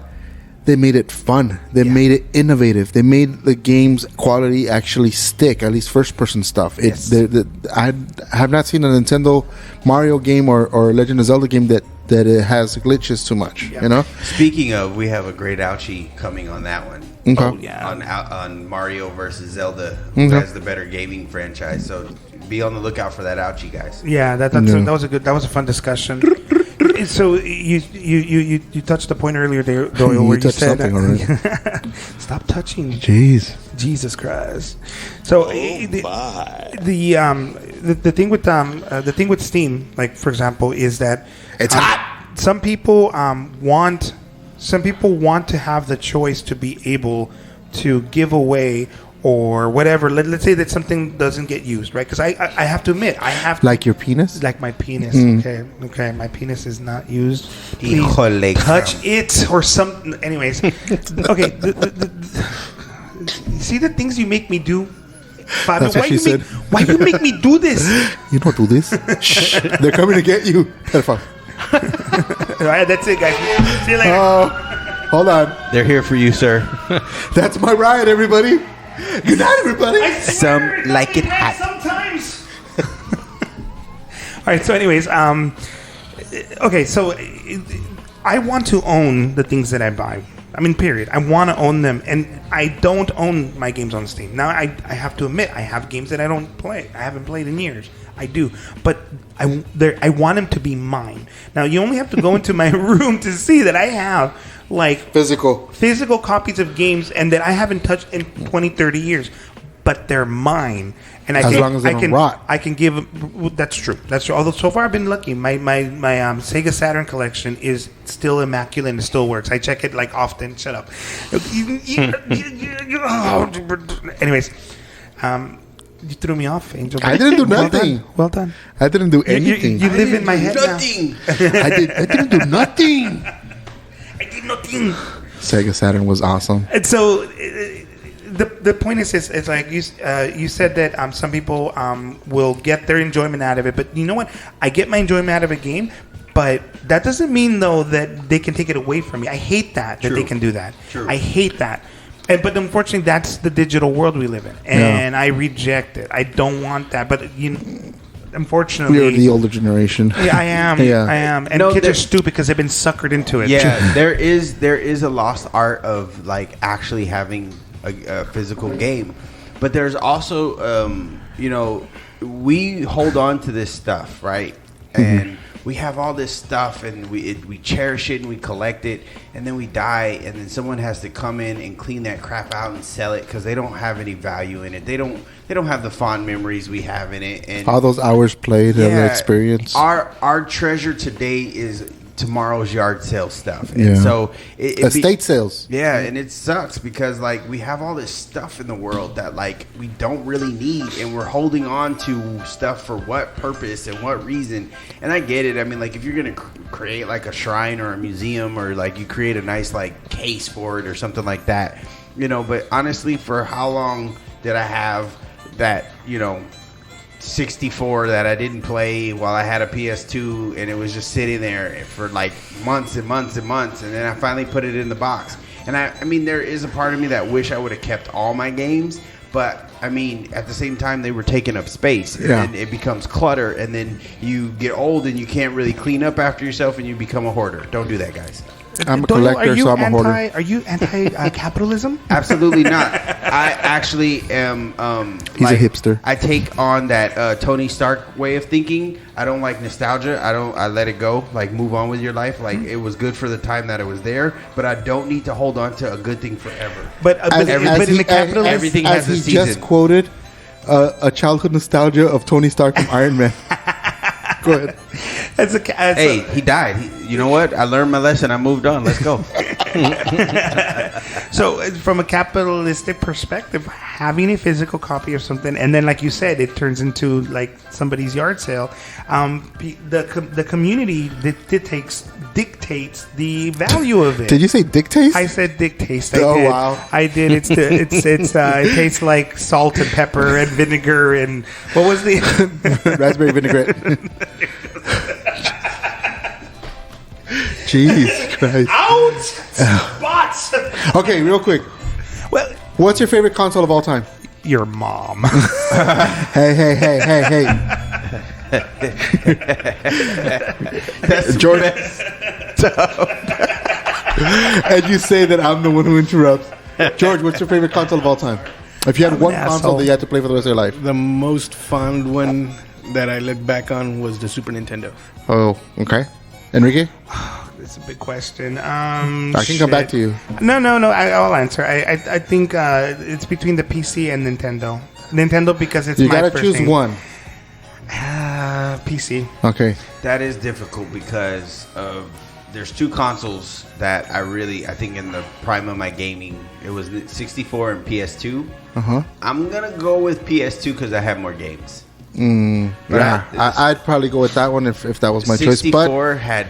they made it fun. They made it innovative. They made the game's quality actually stick, at least first-person stuff. Yes. I have not seen a Nintendo Mario game or Legend of Zelda game that it has glitches too much, you know? Speaking of, we have a great ouchie coming on that one. Okay. Oh, yeah. On Mario versus Zelda, who has the better gaming franchise. So be on the lookout for that ouchie, guys. Yeah, that was a fun discussion. So you touched the point earlier, Doyle, where you said stop touching. Jeez, Jesus Christ. So the thing with Steam, like for example, is that it's hot. Some people want to have the choice to be able to give away or whatever. Let's say that something doesn't get used, right? Because I have to admit, like your penis, like my penis. Okay, my penis is not used. Please touch it or something. Anyways, okay. See the things you make me do. Fabio, That's what she said. Why you make me do this? You don't do this. Shh, they're coming to get you. All right, that's it, guys. See you later. Hold on. They're here for you, sir. That's my ride, everybody. Good night, everybody. Some like it hot. Sometimes. All right. So, anyways, okay. So, I want to own the things that I buy. I mean, period. I want to own them, and I don't own my games on Steam. Now, I have to admit, I have games that I don't play. I haven't played in years. I do, but I want them to be mine. Now, you only have to go into my room to see that I have like physical copies of games and that I haven't touched in 20, 30 years, but they're mine. And as long as they don't rot. I can give. That's true. Although so far I've been lucky. My Sega Saturn collection is still immaculate and it still works. I check it like often. Shut up. Anyways, you threw me off, Angel. I didn't do nothing. Well done. I didn't do anything. You live in my head nothing. I didn't do nothing. I did nothing. Sega Saturn was awesome. And so the point is it's like you said that some people will get their enjoyment out of it, but you know what? I get my enjoyment out of a game, but that doesn't mean though that they can take it away from me. I hate that they can do that. True. I hate that. But unfortunately, that's the digital world we live in, and I reject it. I don't want that. But unfortunately, we are the older generation. Yeah, I am. Yeah. I am. And kids are stupid because they've been suckered into it. Yeah, there is a lost art of like actually having a physical game, but there's also we hold on to this stuff, right? And we have all this stuff, and we cherish it, and we collect it, and then we die, and then someone has to come in and clean that crap out and sell it because they don't have any value in it. They don't have the fond memories we have in it, and all those hours played and the experience. Our treasure today is tomorrow's yard sale stuff, and so estate sales. Yeah, and it sucks because like we have all this stuff in the world that like we don't really need, and we're holding on to stuff for what purpose and what reason. And I get it. I mean, like if you're gonna create like a shrine or a museum, or like you create a nice like case for it or something like that, But honestly, for how long did I have that 64 that I didn't play while I had a PS2, and it was just sitting there for like months and months and months, and then I finally put it in the box. And I mean, there is a part of me that wish I would have kept all my games, but I mean, at the same time, they were taking up space, and then it becomes clutter, and then you get old and you can't really clean up after yourself, and you become a hoarder. Don't do that, guys. I'm a collector, so I'm a hoarder. Are you anti-capitalism? Absolutely not. I actually am. He's a hipster. I take on that Tony Stark way of thinking. I don't like nostalgia. I let it go. Like, move on with your life. Like, it was good for the time that it was there, but I don't need to hold on to a good thing forever. But in the capitalist, everything has a season. Just quoted a childhood nostalgia of Tony Stark from Iron Man. Go ahead. Hey, he died. You know what? I learned my lesson. I moved on. Let's go. So, from a capitalistic perspective, having a physical copy of something, and then, like you said, it turns into like somebody's yard sale. The community dictates the value of it. Did you say dictates? I said dictates. Wow! I did. It tastes like salt and pepper and vinegar and what was the raspberry vinaigrette. Jesus Christ! Ouch! Spots. Okay, real quick. Well, what's your favorite console of all time? Your mom. Hey. That's Jordan. And you say that I'm the one who interrupts. George, what's your favorite console of all time? If you had one console that you had to play for the rest of your life. The most fond one that I look back on was the Super Nintendo. Oh, okay. Enrique? That's a big question. I can come back to you. No. I'll answer. I think it's between the PC and Nintendo. Nintendo because it's you my gotta choose one. PC. Okay. That is difficult because of there's two consoles that I think in the prime of my gaming, it was 64 and PS2. I'm gonna go with PS2 because I have more games. Yeah, I'd probably go with that one if that was my choice. But 64 had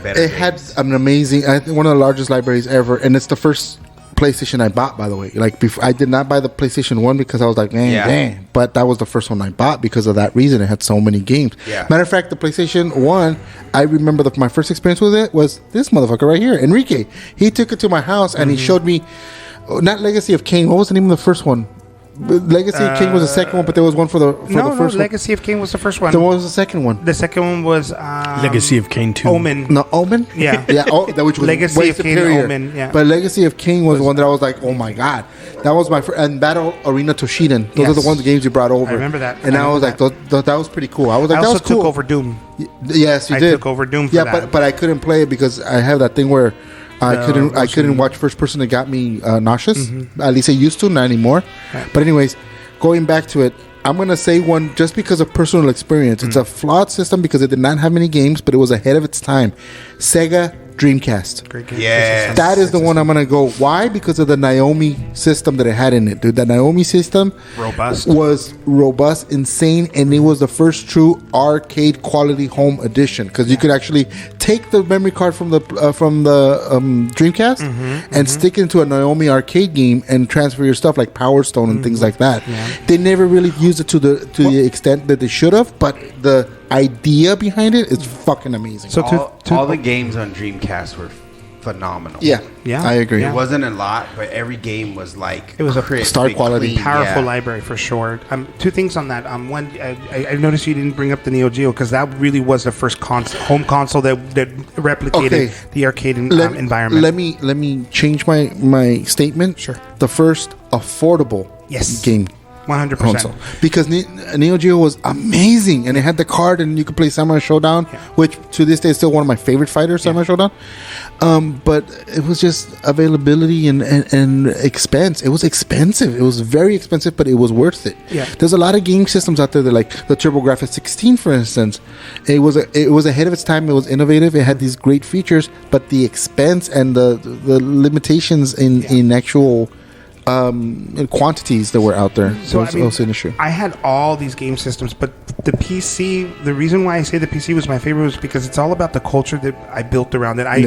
better. It games. Had an amazing, I think one of the largest libraries ever, and it's the first PlayStation I bought, by the way. Like before, I did not buy the PlayStation 1 because I was like, damn. But that was the first one I bought because of that reason. It had so many games. Yeah. Matter of fact, the PlayStation 1, I remember my first experience with it was this motherfucker right here, Enrique. He took it to my house and he showed me, not Legacy of Kain. What was the name of the first one? Legacy of Kain was the second one, but there was one for the first one. Legacy of Kain was the first one. Then what was the second one? The second one was Legacy of Kain 2. Omen. No, Omen? Yeah. Yeah, which was Legacy way of superior. Kain, Omen, yeah. But Legacy of Kain was one that I was like, oh my god. That was my first. And Battle Arena Toshiden. Those are the games you brought over. I remember that. And I was like, that was pretty cool. I was like, I that also was cool. took over Doom. Yes, you did. I took over Doom for that. but I couldn't play it because I have that thing where I couldn't watch first person. It got me nauseous. At least I used to, not anymore. Right. But anyways, going back to it, I'm going to say one just because of personal experience. It's a flawed system because it did not have many games, but it was ahead of its time. Sega Dreamcast. Great game. Yes. That is the one I'm going to go. Why? Because of the Naomi system that it had in it, dude. The Naomi system was robust, insane, and it was the first true arcade quality home edition because you could actually take the memory card from the Dreamcast and stick it into a Naomi arcade game and transfer your stuff like Power Stone and things like that. Yeah. They never really used it to the extent that they should have, but the idea behind it is fucking amazing. So all the games on Dreamcast were phenomenal. Yeah, I agree. It wasn't a lot, but every game was like it was a crisp, star quality, powerful library for sure. Two things on that. One, I noticed you didn't bring up the Neo Geo because that really was the first home console that replicated the arcade environment. Let me change my statement. Sure. The first affordable game. 100%. Because Neo Geo was amazing and it had the card and you could play Samurai Showdown, which to this day is still one of my favorite fighters, Samurai Showdown. But it was just availability and expense. It was expensive. It was very expensive, but it was worth it. Yeah. There's a lot of game systems out there that, like the TurboGrafx 16, for instance. It was ahead of its time. It was innovative. It had these great features, but the expense and the limitations in actual quantities that were out there. So it was an issue. I had all these game systems, but the PC, the reason why I say the PC was my favorite was because it's all about the culture that I built around it. I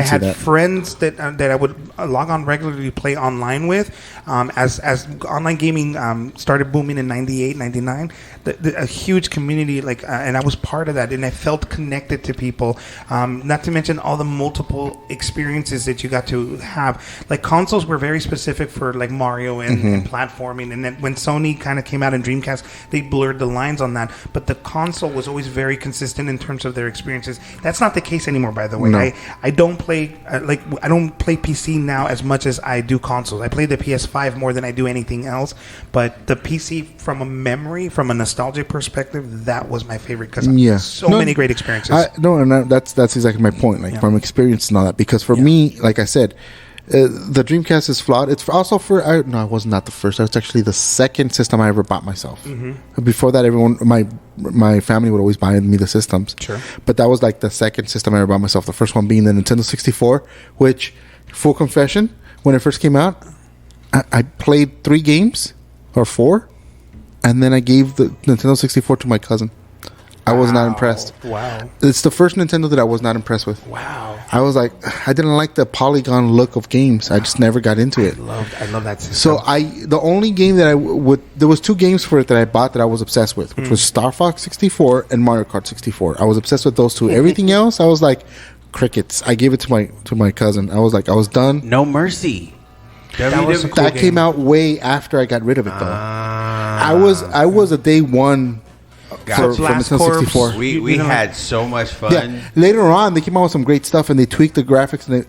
had friends that I would log on regularly to play online with. As online gaming started booming in 98, 99, a huge community, and I was part of that, and I felt connected to people. Not to mention all the multiple experiences that you got to have. Like consoles were very specific for like Mario and platforming, and then when Sony kind of came out in Dreamcast, they blurred the lines on that. But the console was always very consistent in terms of their experiences. That's not the case anymore, by the way. No. I don't play I don't play PC now as much as I do consoles. I play the PS5 more than I do anything else. But the PC, from a memory, from a nostalgic perspective, that was my favorite because many great experiences. That's exactly my point. Like from experience and all that. Because for me, like I said, the Dreamcast is flawed. It's also it was not the first. It was actually the second system I ever bought myself. Before that, my family would always buy me the systems. Sure. But that was like the second system I ever bought myself. The first one being the Nintendo 64, which, full confession, when it first came out, I played 3 games or 4, and then I gave the Nintendo 64 to my cousin. I was not impressed. Wow. It's the first Nintendo that I was not impressed with. Wow. I was like, I didn't like the polygon look of games. I just never got into it. I love that system. So the only game that there was 2 games for it that I bought that I was obsessed with, which was Star Fox 64 and Mario Kart 64. I was obsessed with those 2. Everything else, I was like, crickets. I gave it to my cousin. I was like, I was done. No Mercy. That came out way after I got rid of it, though. I was a day one for Nintendo 64. We had so much fun. Yeah. Later on, they came out with some great stuff, and they tweaked the graphics. And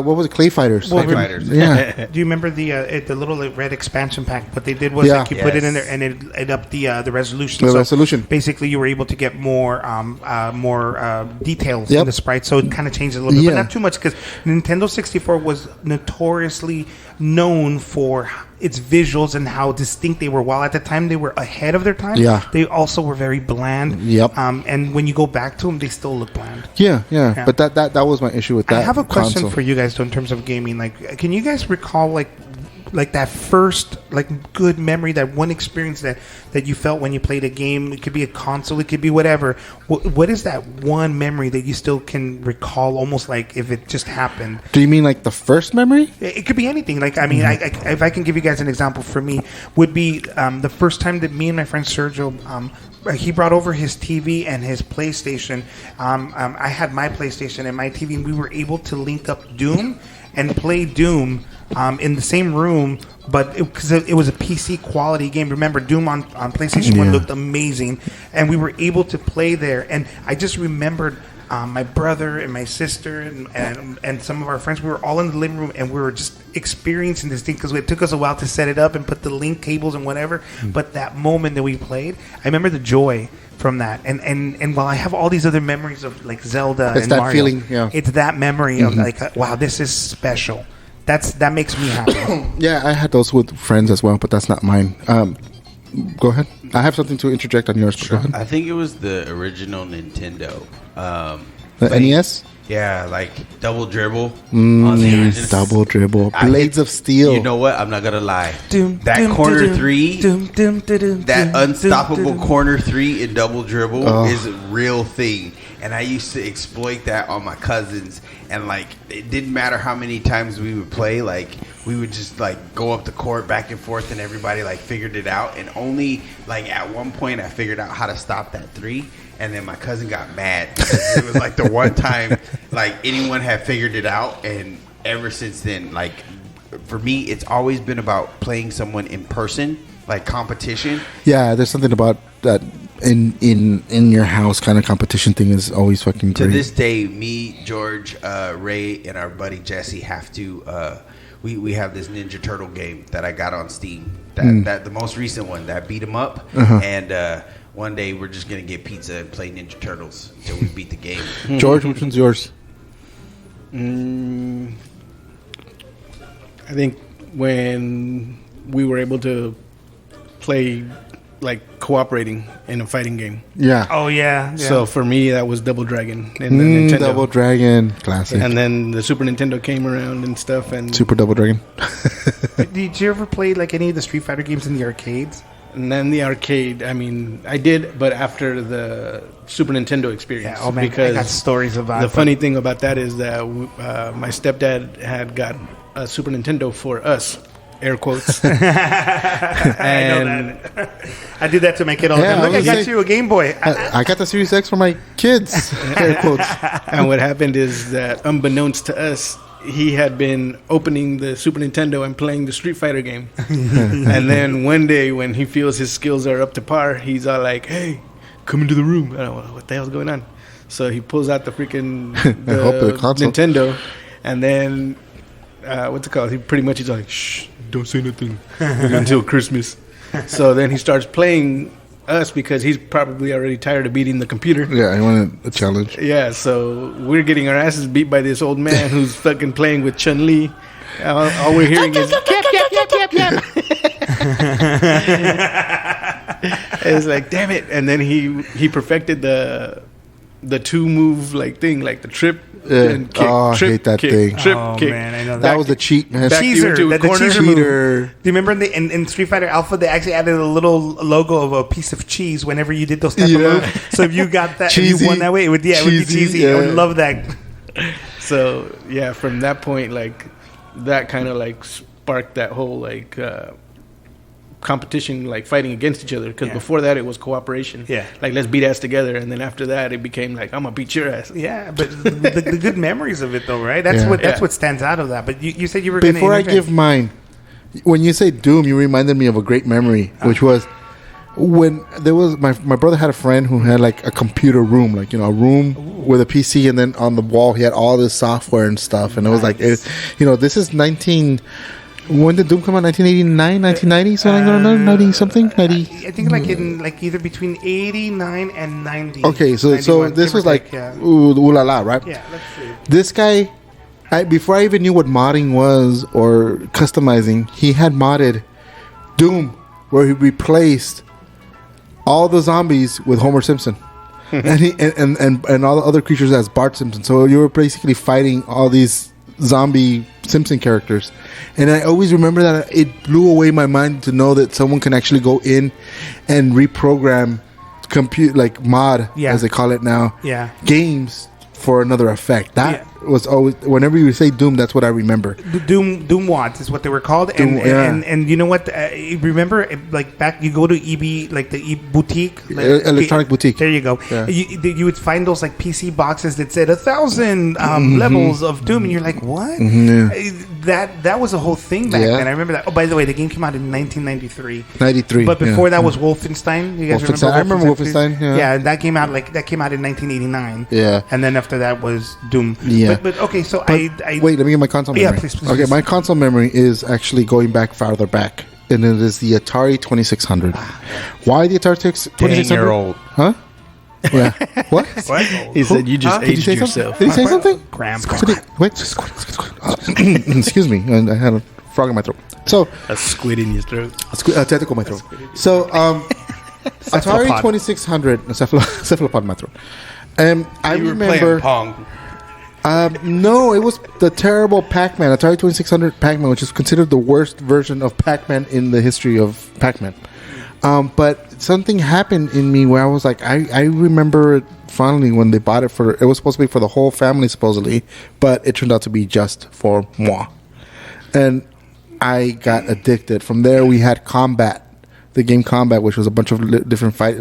what was it? Clay Fighters. Clay Fighters. Yeah. Do you remember the little red expansion pack? What they did was like you put it in there, and it upped the resolution. Resolution. Basically, you were able to get more details in the sprite, so it kind of changed a little bit, but not too much, because Nintendo 64 was notoriously known for its visuals and how distinct they were. While at the time they were ahead of their time, they also were very bland. Yep. And when you go back to them, they still look bland. Yeah. But that was my issue with that. I have a question console for you guys, though, in terms of gaming. Like, can you guys recall like that first good memory, that one experience that you felt when you played a game? It could be a console, it could be whatever. What is that one memory that you still can recall, almost like if it just happened? Do you mean like the first memory? It could be anything. Like, I mean, if I can give you guys an example, for me would be the first time that me and my friend Sergio, he brought over his TV and his PlayStation. I had my PlayStation and my TV, and we were able to link up Doom and play Doom in the same room, but because it was a PC quality game. Remember, Doom on PlayStation 1 looked amazing, and we were able to play there. And I just remembered my brother and my sister and some of our friends. We were all in the living room, and we were just experiencing this thing, because it took us a while to set it up and put the link cables and whatever. But that moment that we played, I remember the joy from that. And while I have all these other memories of like Zelda and Mario, feeling, it's that memory of like, wow, this is special. That makes me happy. Yeah, I had those with friends as well, but that's not mine. Go ahead. I have something to interject on yours. Sure. Go ahead. I think it was the original Nintendo. The NES? Yeah, like Double Dribble on the original. Double Dribble. Blades of Steel. You know what? I'm not going to lie. That corner 3, that unstoppable corner 3 in Double Dribble is a real thing. And I used to exploit that on my cousins. And, like, it didn't matter how many times we would play. Like, we would just, like, go up the court back and forth, and everybody, like, figured it out. And only, like, at one point I figured out how to stop that 3. And then my cousin got mad because it was, like, the one time, like, anyone had figured it out. And ever since then, like, for me, it's always been about playing someone in person, like competition. Yeah, there's something about that in your house kind of competition thing is always fucking great. To this day, me, George, Ray, and our buddy Jesse have to. We have this Ninja Turtle game that I got on Steam. That the most recent one that beat 'em up, and one day we're just gonna get pizza and play Ninja Turtles until we beat the game. George, which one's yours? I think when we were able to play, like, cooperating in a fighting game. Yeah. Oh, yeah. So for me, that was Double Dragon in the Nintendo. Double Dragon, classic. And then the Super Nintendo came around and stuff. And Super Double Dragon. Did you ever play, like, any of the Street Fighter games in the arcades? And then the arcade, I mean, I did, but after the Super Nintendo experience. Yeah, oh man, because I got stories about it. The funny thing about that is that my stepdad had got a Super Nintendo for us, air quotes. I know that. I do that to my kid all the time. Look, I got you a Game Boy. I got the Series X for my kids, air quotes. And what happened is that, unbeknownst to us, he had been opening the Super Nintendo and playing the Street Fighter game. And then one day when he feels his skills are up to par, he's all like, hey, come into the room. I don't know what the hell's going on. So he pulls out the freaking Nintendo, and then what's it called? He's like, shh, don't say nothing until Christmas. So then he starts playing us because he's probably already tired of beating the computer. Yeah, he wanted a challenge. Yeah, so we're getting our asses beat by this old man who's fucking playing with Chun-Li. All we're hearing is yap. It's like, damn it. And then he perfected the the 2-move like thing, like the trip Yeah. and kick. Oh, I trip, hate that kick, thing. Trip, Oh, kick. man, I know That was the cheat, man. Back you cheeser, into a the corner. cheeser move. Cheater. Do you remember in Street Fighter Alpha, they actually added a little logo of a piece of cheese whenever you did those type of moves? So if you got that, if you won that way, it would be cheesy. I would love that. So yeah, from that point, like that kind of like sparked that whole like competition, like fighting against each other. Because before that, it was cooperation. Yeah, like let's beat ass together, and then after that, it became like I'm gonna beat your ass. Yeah, but the good memories of it, though, right? That's what stands out of that. But you said you were Before I give mine, when you say Doom, you reminded me of a great memory, which was when there was my brother had a friend who had like a computer room, like a room with a PC, and then on the wall he had all this software and stuff, and it was like, this is 19. When did Doom come out? 1989, 1990, something, 90 something, 90. I think like either between 89 and 90. Okay, so this was like ooh la la, right? Yeah, let's see. This guy, before I even knew what modding was or customizing, he had modded Doom, where he replaced all the zombies with Homer Simpson, and he and all the other creatures as Bart Simpson. So you were basically fighting all these zombie Simpson characters, and I always remember that it blew away my mind to know that someone can actually go in and reprogram mod, as they call it now, games for another effect. That was always, whenever you say Doom, that's what I remember. Doom Wads is what they were called, and you know what? Remember, like back, you go to EB, like the boutique, electronic boutique. There you go. Yeah. You would find those like PC boxes that said 1,000 levels of Doom, and you're like, what? That was a whole thing back then. I remember that. Oh, by the way, the game came out in 1993. 93. But before that was Wolfenstein. You guys remember? I remember Wolfenstein. Yeah, that came out in 1989. Yeah, and then after that was Doom. Yeah. But okay, so wait, let me get my console memory. Yeah, please. Okay, my console memory is actually going back farther back, and it is the Atari 2600. Why the Atari 2600? 10-year-old. Huh? Yeah. What? He said you just aged yourself. Did he say something? Grandpa. Wait. Excuse me. I had a frog in my throat. So a squid in your throat. A tentacle in my throat. So Atari 2600 cephalopod in my throat. I you remember were playing Pong. No, it was the terrible Pac-Man, Atari 2600 Pac-Man, which is considered the worst version of Pac-Man in the history of Pac-Man. But something happened in me where I was like, I remember it fondly when they bought it it was supposed to be for the whole family, supposedly, but it turned out to be just for moi. And I got addicted. From there, we had Combat. The game Combat, which was a bunch of different fight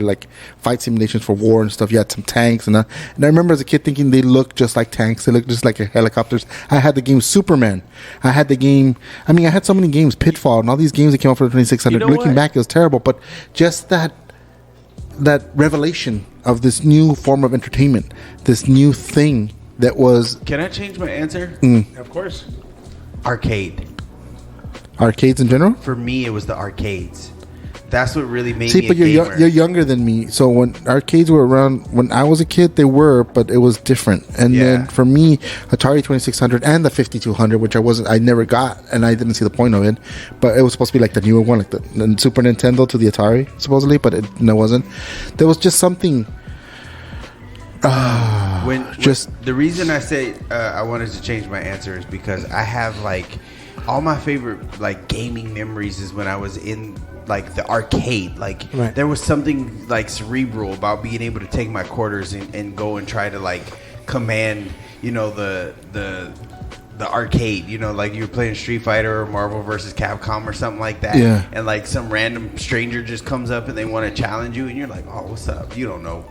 simulations for war and stuff. You had some tanks and I remember as a kid thinking they looked just like tanks. They looked just like helicopters. I had the game Superman. I had the game. I mean, I had so many games, Pitfall, and all these games that came out for the 2600. Looking back, it was terrible. But just that revelation of this new form of entertainment, this new thing that was. Can I change my answer? Of course. Arcade. Arcades in general? For me, it was the arcades. That's what really made me See, but you're younger than me. So when arcades were around, when I was a kid, they were, but it was different. And then for me, Atari 2600 and the 5200, which I never got, and I didn't see the point of it. But it was supposed to be like the newer one, like the Super Nintendo to the Atari, supposedly, but it wasn't. There was just something. The reason I say I wanted to change my answer is because I have like all my favorite like gaming memories is when I was in like the arcade. Like there was something like cerebral about being able to take my quarters and go and try to like command, the arcade, like you were playing Street Fighter or Marvel vs. Capcom or something like that. Yeah. And like some random stranger just comes up and they want to challenge you and you're like, oh, what's up? You don't know.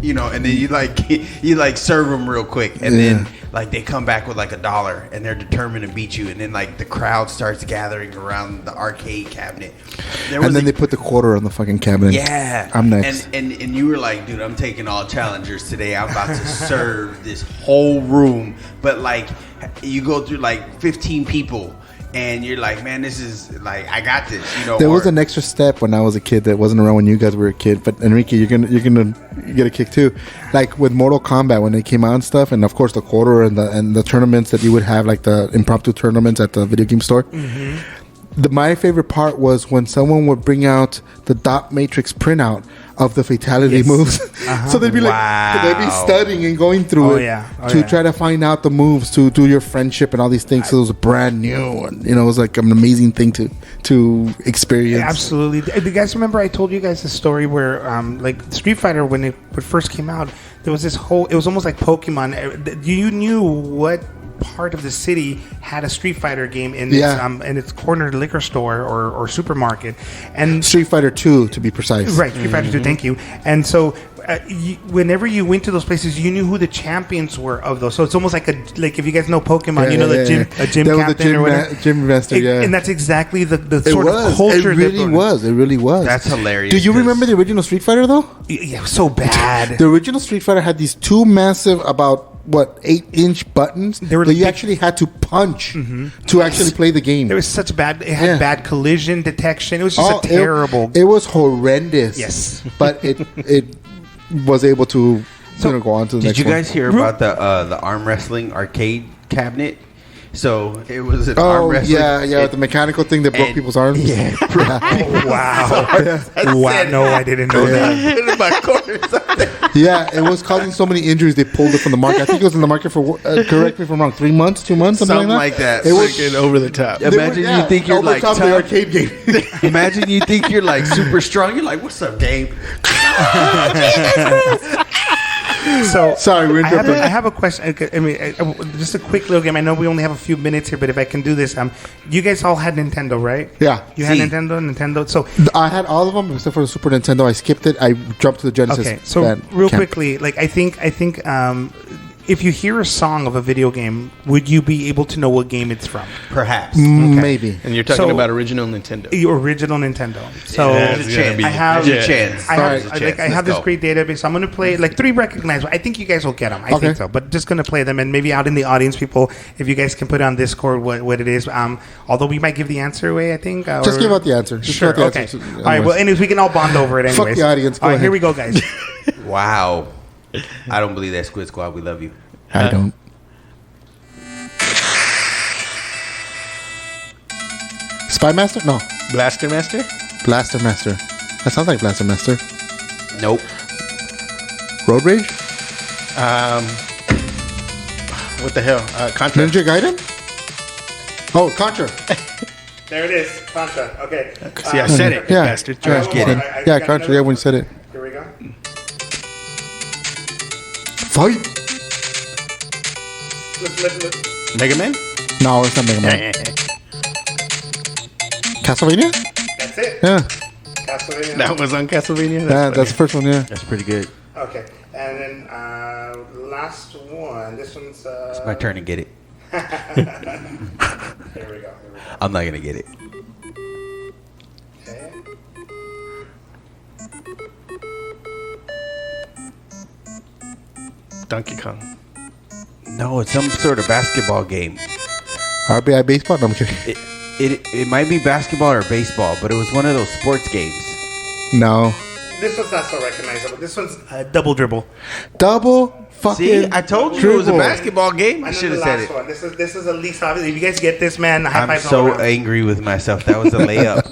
And then you serve them real quick, and then like they come back with like $1, and they're determined to beat you, and then like the crowd starts gathering around the arcade cabinet, and then they put the quarter on the fucking cabinet. Yeah, I'm next, and you were like, dude, I'm taking all challengers today. I'm about to serve this whole room, but like you go through like 15 people. And you're like, man, this is like, I got this. There was an extra step when I was a kid that wasn't around when you guys were a kid. But Enrique, you're gonna get a kick too. Like with Mortal Kombat when they came out and stuff, and of course the quarter and the tournaments that you would have, like the impromptu tournaments at the video game store. Mm-hmm. My favorite part was when someone would bring out the dot matrix printout of the fatality moves. So they'd be they'd be studying and going through to try to find out the moves to do your friendship and all these things. So it was brand new, and it was like an amazing thing to experience. Absolutely. Do you guys remember I told you guys the story where like Street Fighter when it first came out, there was this whole, it was almost like Pokemon. You knew what part of the city had a Street Fighter game in its corner liquor store or supermarket, and Street Fighter 2 to be precise. Right, Street Fighter 2. Thank you. And so, whenever you went to those places, you knew who the champions were of those. So it's almost like if you guys know Pokemon, a gym captain or whatever, gym master. And that's exactly the sort of culture. It really was. That's hilarious. Do you remember the original Street Fighter though? Yeah, it was so bad. The original Street Fighter had these two massive, about 8-inch buttons that you actually had to punch to actually play the game. It was such bad. It had bad collision detection. It was just a terrible. It was horrendous. Yes, but it was able to go on to the next one. Did you guys hear about the arm wrestling arcade cabinet? So it was an arm wrestling. Yeah, the mechanical thing that broke people's arms. Yeah. Wow. Wow. No, I didn't know that. Yeah, it was causing so many injuries. They pulled it from the market. I think it was in the market for correct me if I'm wrong, 3 months, 2 months, something like that. It was freaking over the top. Imagine you think you're like top the arcade game. Imagine you think you're like super strong. You're like, what's up, Gabe? So sorry, we're interrupting. I have a question. I mean, just a quick little game. I know we only have a few minutes here, but if I can do this, you guys all had Nintendo, right? Yeah, you had Nintendo. So I had all of them except for the Super Nintendo. I skipped it. I jumped to the Genesis. Okay, so real quickly, like I think. If you hear a song of a video game, would you be able to know what game it's from? Perhaps. Okay. Maybe. And you're talking about original Nintendo. Your original Nintendo. So there's a chance. I have I have this great database. I'm going to play like 3 recognized. I think you guys will get them. I think so. But just going to play them, and maybe out in the audience, people, if you guys can put on Discord what it is. Although we might give the answer away, I think. Just give out the answer. Sure. Okay. All right. Well, anyways, we can all bond over it. Anyways. Fuck the audience. All right. Here we go, guys. Wow. I don't believe that, Squid Squad. We love you. I don't. Spy Master? No. Blaster Master? Blaster Master. That sounds like Blaster Master. Nope. Road Rage? What the hell? Contra? Ninja Gaiden? Oh, Contra. There it is. Contra. Okay. See, I said it. Yeah. Bastard. Yeah, Contra. Yeah, when you said it. Here we go. Fight. Look. Mega Man? No, it's not Mega Man. Castlevania? That's it. Yeah. Castlevania. That was on Castlevania? That's the first one, yeah. That's pretty good. Okay. And then last one. This one's... It's my turn to get it. Here we go. I'm not going to get it. Okay. Donkey Kong. No, it's some sort of basketball game. RBI Baseball? No, I'm kidding. It might be basketball or baseball, but it was one of those sports games. No. This one's not so recognizable. This one's Double Dribble. Double fucking See, I told you dribble. It was a basketball game. I And should then have the said last it. one. This is the least obvious. If you guys get this, man, high I'm fives all so around. angry with myself. That was a layup.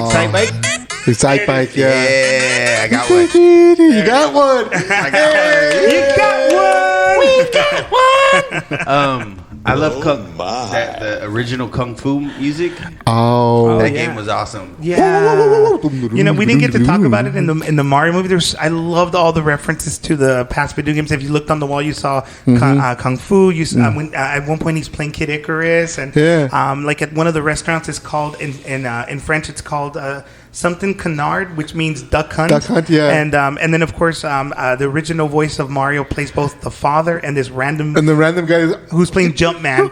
Excite Bike? Excite Bike, yeah. Yeah, I got one. You got one. You got one. We got one. I love the original Kung Fu music. Oh, That game was awesome. Yeah. You know, we didn't get to talk about it in the Mario movie. I loved all the references to the past video games. If you looked on the wall, you saw Kung Fu. You saw, at one point he's playing Kid Icarus, and like at one of the restaurants, it's called in French, it's called something canard, which means duck hunt. Duck hunt, yeah. And then of course the original voice of Mario plays both the father and this random and the random guy is who's playing Jumpman.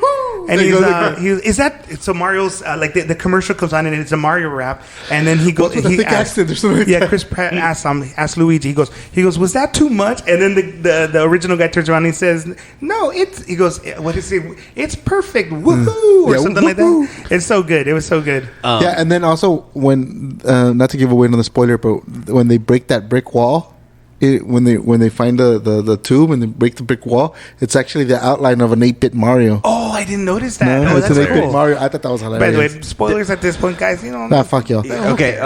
And is that so? Mario's like the commercial comes on and it's a Mario rap, and then he goes. He accent or something like that. Chris Pratt asks Luigi. He goes, was that too much? And then the original guy turns around and he says, no, he goes, what is it? It's perfect, woohoo, or something like that. It's so good. It was so good. Yeah, and then also when not to give away another spoiler, but when they break that brick wall. when they find the tube and they break the brick wall, it's actually the outline of an 8-bit Mario. Oh, I didn't notice that. No, Oh, it's that's an 8-bit cool. Mario. I thought that was hilarious. By the way, spoilers at this point, guys. You know. Nah, fuck y'all. Okay,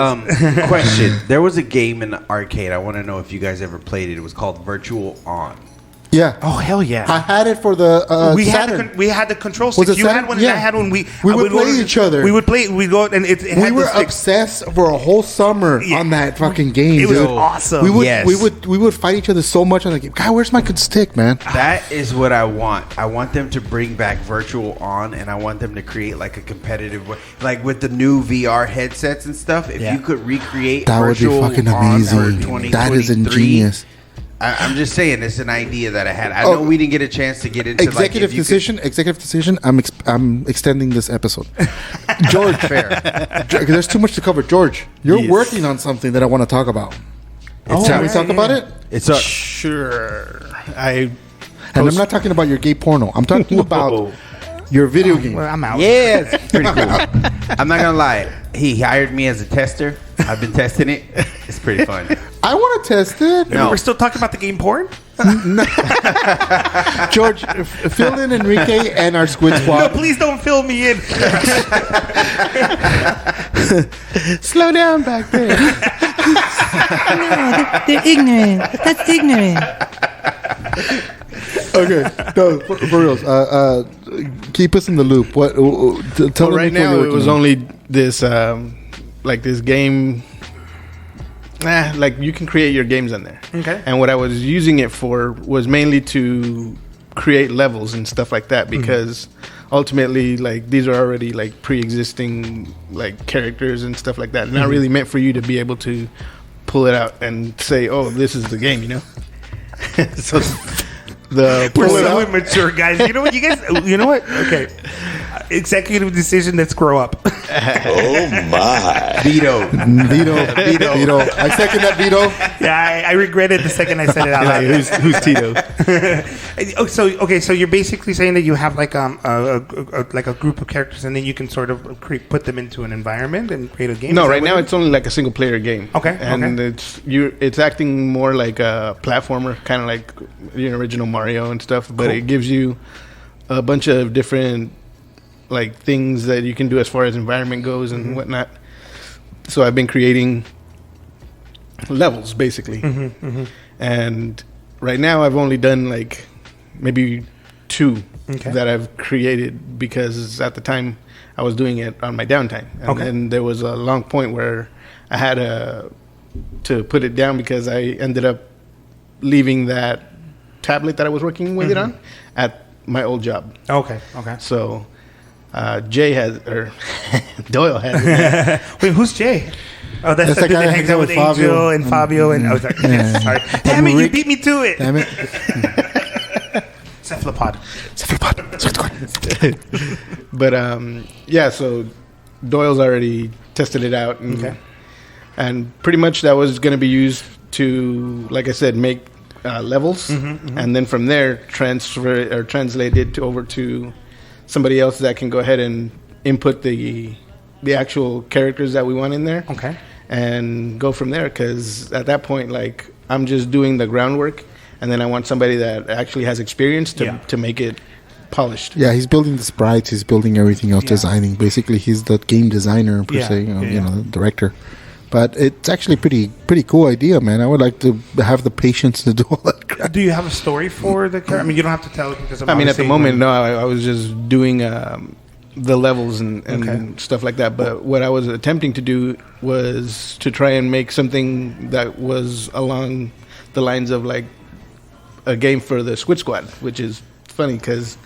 question. There was a game in the arcade. I want to know if you guys ever played it. It was called Virtual On. Yeah. Oh hell yeah! I had it for the Saturn. We had the control Was sticks. it You Saturn? had one, Yeah. and I had one. We would play each other. We would play. We go and it We had were the sticks. obsessed for a whole summer Yeah. on that fucking game. It was dude. awesome. We would Yes. we would fight each other so much on the game. God, where's my good stick, man? That is what I want. I want them to bring back Virtual On, and I want them to create like a competitive, like with the new VR headsets and stuff. If Yeah. you could recreate That would be Virtual fucking On for amazing. 2023, That is ingenious. I'm just saying, it's an idea that I had. I know we didn't get a chance to get into Executive like, if you decision. Executive decision. I'm extending this episode. George, Fair. there's too much to cover. George, you're Yes. working on something that I want to talk about. It's Can up. we talk about it? It's up. Sure. And I'm not talking about your gay porno. I'm talking about your video game. Well, I'm out. Yeah, it's pretty cool. I'm not gonna lie. He hired me as a tester. I've been testing it. It's pretty fun. I want to test it. No. We're still talking about the game porn. George, fill in Enrique and our Squid No, Squad. please don't fill me in. Slow down back there. They're ignorant. That's ignorant. Okay, no, for reals. Keep us in the loop. What? Tell Well, me right what now you're it was working on. only this like this game. Like you can create your games on there. Okay. And what I was using it for was mainly to create levels and stuff like that because ultimately like these are already like pre-existing like characters and stuff like that. Not really meant for you to be able to pull it out and say, "Oh, this is the game," you know. So the We're pull it so out- immature, guys. You know what, you guys? You know what? Okay. Executive decision. Let's grow up. Veto. Vito. I second that, Vito. Yeah, I regretted the second I said it out loud. who's Tito? Oh, so you're basically saying that you have like a group of characters, and then you can sort of put them into an environment and create a game. No, Is that right what now it it's only like a single player game. Okay, and okay. it's acting more like a platformer, kind of like the original Mario and stuff. But Cool. it gives you a bunch of different like things that you can do as far as environment goes and whatnot. So I've been creating levels basically, and right now I've only done like maybe 2 Okay. that I've created because at the time I was doing it on my downtime, and Okay. then there was a long point where I had to put it down because I ended up leaving that tablet that I was working with it on at my old job. Okay. Okay. So Jay has, or Doyle has it. Wait, who's Jay? Oh, that's the That's the dude guy that hangs out with Angel and Fabio. And I was like, sorry. Damn it, you Rick. beat me to it. Damn it. Cephalopod. But yeah, so Doyle's already tested it out, and, Okay. and pretty much that was going to be used to, like I said, make levels, and then from there transfer or translate it over to somebody else that can go ahead and input the actual characters that we want in there. Okay. And go from there, because at that point, like, I'm just doing the groundwork, and then I want somebody that actually has experience to make it polished. Yeah, he's building the sprites. He's building everything else, designing. Basically, he's the game designer per se. You know, the director. But it's actually pretty cool idea, man. I would like to have the patience to do all that crap. Do you have a story for the character? I mean, you don't have to tell it because I mean, at the obviously- moment, no. I was just doing the levels and stuff like that. But what I was attempting to do was to try and make something that was along the lines of like a game for the Squid Squad, which is funny because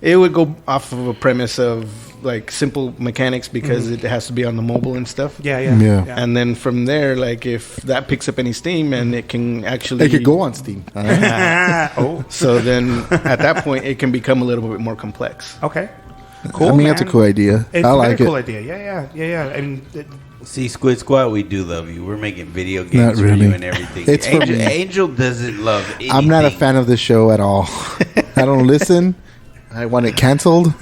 it would go off of a premise of like simple mechanics because it has to be on the mobile and stuff. Yeah. And then from there, like if that picks up any steam and it can actually It could go on Steam. Oh, so then at that point it can become a little bit more complex. okay. I mean, that's a cool idea. It's I a like very cool it. idea. Yeah. I mean, See, Squid Squad, we do love you. We're making video Not games for really. you and everything. It's for Angel, me. Angel doesn't love anything. I'm not a fan of this show at all. I don't listen. I want it canceled.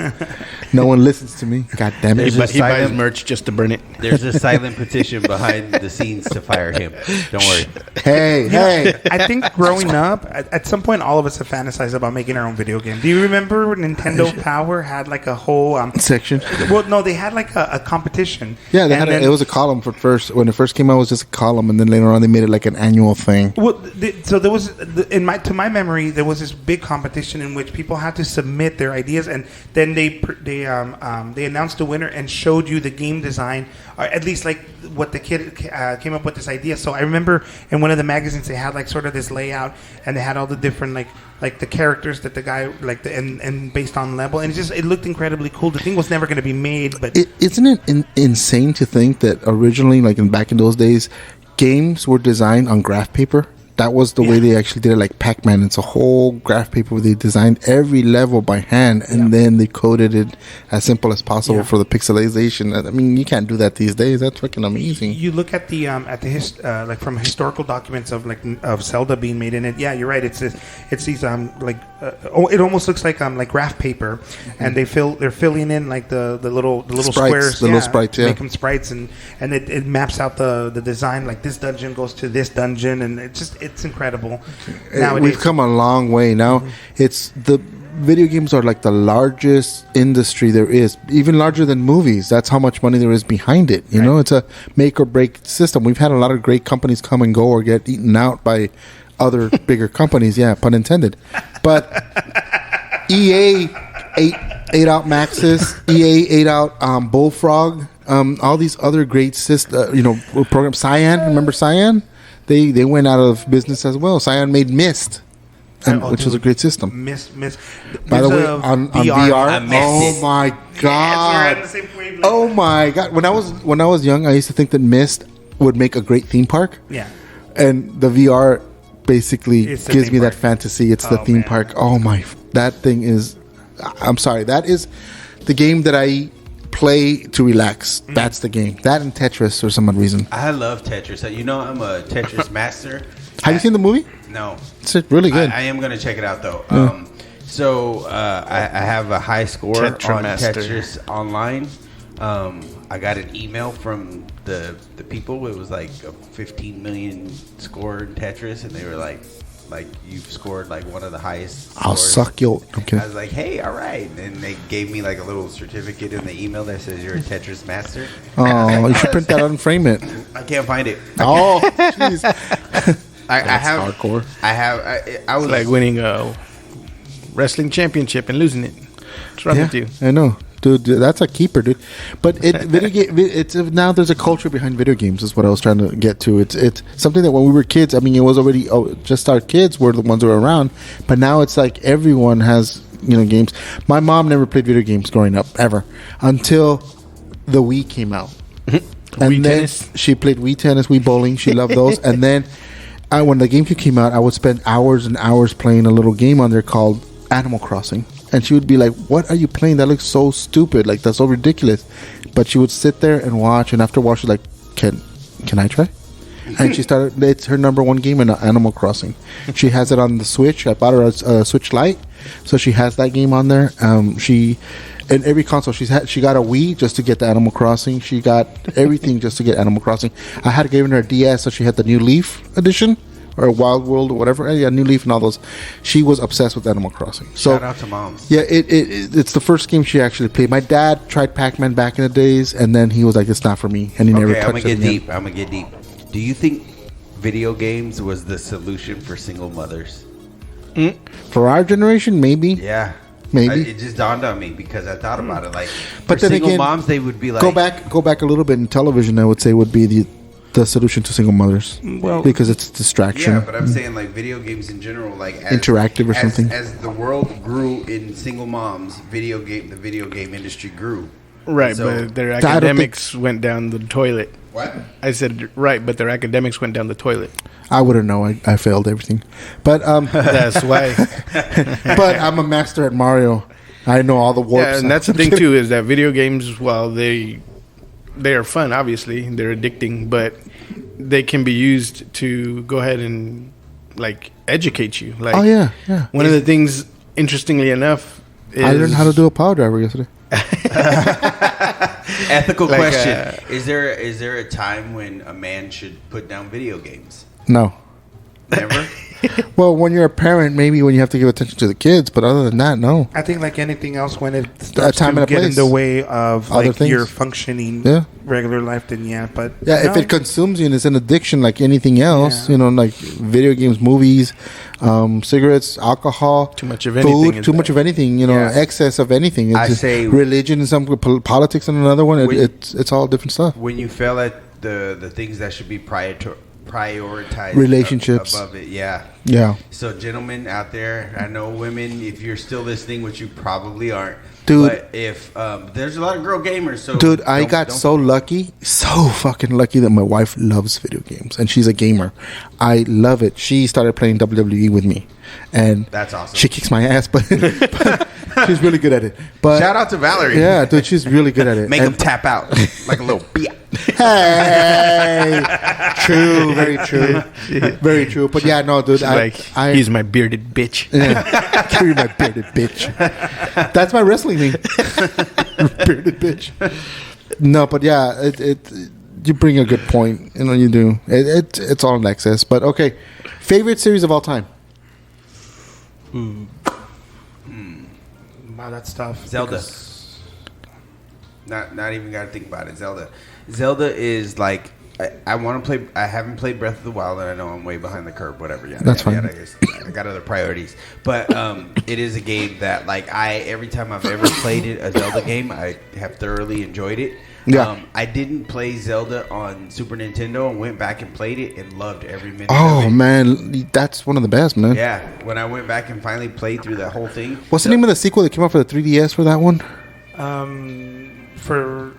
No one listens to me. God damn it. He buys merch just to burn it. There's a silent petition behind the scenes to fire him. Don't worry. Hey. I think growing up, at some point, all of us have fantasized about making our own video game. Do you remember when Nintendo Power had like a whole section? Well, no, they had like a competition. Yeah, they had it was a column for first. When it first came out, it was just a column, and then later on, they made it like an annual thing. Well, so there was, to my memory, there was this big competition in which people had to submit their ideas, and then they announced the winner and showed you the game design, or at least like what the kid came up with this idea. So I remember in one of the magazines they had like sort of this layout, and they had all the different like the characters that the guy and based on level, and it looked incredibly cool. The thing was never going to be made, but isn't it insane to think that originally, like back in those days, games were designed on graph paper? That was the way they actually did it, like Pac-Man. It's a whole graph paper where they designed every level by hand, and then they coded it as simple as possible for the pixelization. I mean, you can't do that these days. That's freaking amazing. You look at the like from historical documents of Zelda being made in it. Yeah, you're right. It's these it almost looks like graph paper, and they're filling in like the little sprites, squares, little sprites, make them sprites, and it maps out the design. Like this dungeon goes to this dungeon, and it's incredible. Nowadays, we've come a long way. Now it's the video games are like the largest industry there is, even larger than movies. That's how much money there is behind it. You know, it's a make or break system. We've had a lot of great companies come and go or get eaten out by other bigger companies. Yeah, pun intended. But EA ate out Maxis. EA ate out Bullfrog. All these other great programs. Cyan, remember Cyan? They went out of business as well. Cyan made Myst, which was a great system. Myst. By the way, on VR, oh my god! Oh my god! When I was young, I used to think that Myst would make a great theme park. Yeah. And the VR basically gives me that fantasy. It's the theme park. Oh my! That thing is. I'm sorry. That is the game that I play to relax. That's the game. That and Tetris for some odd reason. I love Tetris. You know, I'm a Tetris master. Have you seen the movie? No. It's really good. I am going to check it out, though. I have a high score on Tetris online. I got an email from the people. It was like a 15 million score in Tetris, and they were like you've scored like one of the highest scores. I'll suck your... Okay. I was like, hey, all right. And they gave me like a little certificate in the email that says you're a Tetris master. Oh, you should print that out and frame it. I can't find it. Oh, jeez. I have hardcore. I was like winning a wrestling championship and losing it. What's wrong with you? I know. Dude, that's a keeper, dude. But now there's a culture behind video games. Is what I was trying to get to. It's something that when we were kids, I mean, it was already just our kids were the ones who were around. But now it's like everyone has games. My mom never played video games growing up ever until the Wii came out, and Wii then tennis. she played Wii tennis, Wii bowling. She loved those, and then when the GameCube came out, I would spend hours and hours playing a little game on there called Animal Crossing. And she would be like, what are you playing? That looks so stupid. Like, that's so ridiculous. But she would sit there and watch. And after a while, she's like, can I try? And she started, it's her number one game in Animal Crossing. She has it on the Switch. I bought her a Switch Lite. So she has that game on there. In every console, she got a Wii just to get the Animal Crossing. She got everything just to get Animal Crossing. I had to give her a DS, so she had the New Leaf edition. Or Wild World or whatever. Yeah, New Leaf and all those. She was obsessed with Animal Crossing. So, shout out to moms. Yeah, it's the first game she actually played. My dad tried Pac-Man back in the days, and then he was like, it's not for me. And he never touched it again. I'm going to get deep. Do you think video games was the solution for single mothers? For our generation, maybe. Yeah. Maybe. It just dawned on me because I thought about it. Like, but for then single again, moms, they would be like... Go back a little bit in television, I would say, would be the solution to single mothers. Well, because it's a distraction. Yeah, but I'm saying like video games in general, like interactive or something. As the world grew in single moms, the video game industry grew. Right, So- but their academics went down the toilet. What? I said right, but their academics went down the toilet. I wouldn't know. I failed everything. But That's why. but I'm a master at Mario. I know all the warps. Yeah, and that's the thing too, is that video games, while they are fun, obviously, they're addicting, but they can be used to go ahead and like educate you. Like, oh yeah. one of the things, interestingly enough, I learned how to do a power driver yesterday. Ethical question: Is there a time when a man should put down video games? No. Never. Well, when you're a parent, maybe when you have to give attention to the kids, but other than that, no. I think like anything else, when it starts time to and a get in place. the way of Other like things. your functioning Yeah. regular life, then yeah. But Yeah, if no. it consumes you and it's an addiction like anything else, Yeah. like video games, movies, cigarettes, alcohol, Too much of anything food, is too bad. much of anything, Yeah. excess of anything. It's I just say- religion in some, politics in another one. When- It's all different stuff. When you fail at the things that should be prioritized, Relationships. above it, yeah. Yeah. So, gentlemen out there, I know women, if you're still listening, which you probably aren't, Dude. But if there's a lot of girl gamers, so Dude, I don't- got don't- so lucky, so fucking lucky that my wife loves video games and she's a gamer. I love it. She started playing WWE with me, and That's awesome. She kicks my ass, but she's really good at it. But Shout out to Valerie. yeah, dude, she's really good at it. Make And- them tap out like a little beat. Hey, true, very true, very true. But yeah, no, dude, He's my bearded bitch. yeah, carry my bearded bitch. That's my wrestling name, bearded bitch. No, but yeah, it you bring a good point. You do. It's all in excess. But okay, favorite series of all time. Wow, that's tough. Zelda. because- Not even got to think about it. Zelda is like I want to play. I haven't played Breath of the Wild, and I know I'm way behind the curve. Whatever. Yeah, That's fine. I got other priorities, but it is a game that like every time I've ever played it, a Zelda game, I have thoroughly enjoyed it. Yeah. I didn't play Zelda on Super Nintendo and went back and played it and loved every minute Oh of it. man, that's one of the best, man. Yeah, when I went back and finally played through that whole thing. What's the name of the sequel that came out for the 3DS for that one? for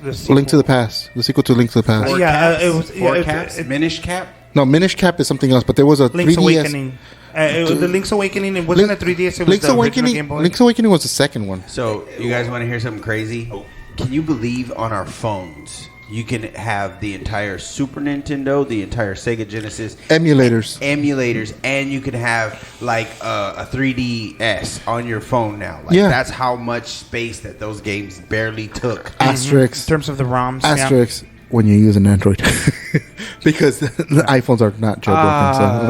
the sequel. Link to the Past. The sequel to Link to the Past. Four Yeah, it was- Four yeah, Caps, Minish Cap. No, Minish Cap is something else, but there was a Link's 3DS. Awakening. The Link's Awakening. It wasn't a 3DS. It was Link's the original Game Awakening. Boy. Link's Awakening was the second one. So, you guys want to hear something crazy? Can you believe on our phones you can have the entire Super Nintendo, the entire Sega Genesis Emulators. and you can have like a 3DS on your phone now. Like Yeah. that's how much space that those games barely took. in Asterisk. terms of the ROMs. Asterisk. When you use an Android, because the iPhones are not jailbroken. So,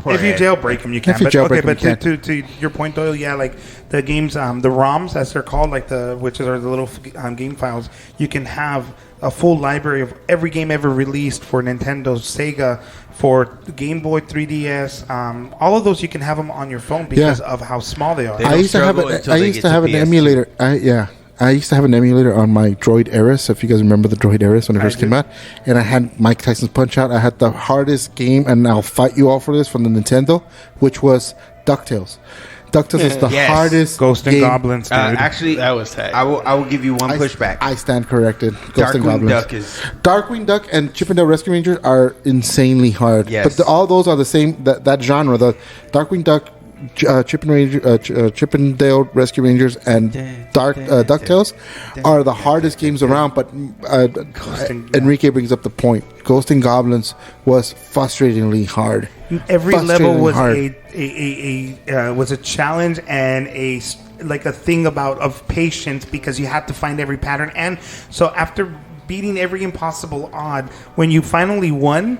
no. If you jailbreak them, you can. If you But jailbreak okay, 'em, but you to your point, Doyle, yeah, like the games, the ROMs as they're called, like which are the little game files. You can have a full library of every game ever released for Nintendo, Sega, for Game Boy, 3DS. All of those you can have them on your phone because of how small they are. They I don't used to have struggle until I they used get to to have an PS2. emulator. I used to have an emulator on my Droid Ares. If you guys remember the Droid Ares when it first came out, and I had Mike Tyson's Punch Out. I had the hardest game, and I'll fight you all for this from the Nintendo, which was DuckTales. DuckTales is the Yes. hardest Ghost and game. Goblins, dude. Actually, That was tight. I will give you one pushback. I stand corrected. Ghost and Darkwing Goblins. Duck is Darkwing Duck and Chip and Dale Rescue Rangers are insanely hard. Yes. But all those are the same, that genre. The Darkwing Duck, Chip and Dale Rescue Rangers, and DuckTales are the hardest games around. But Enrique brings up the point. Ghost and Goblins was frustratingly hard. Every level Frustratingly was hard. was a challenge and a thing of patience, because you had to find every pattern. And so after beating every impossible odd, when you finally won,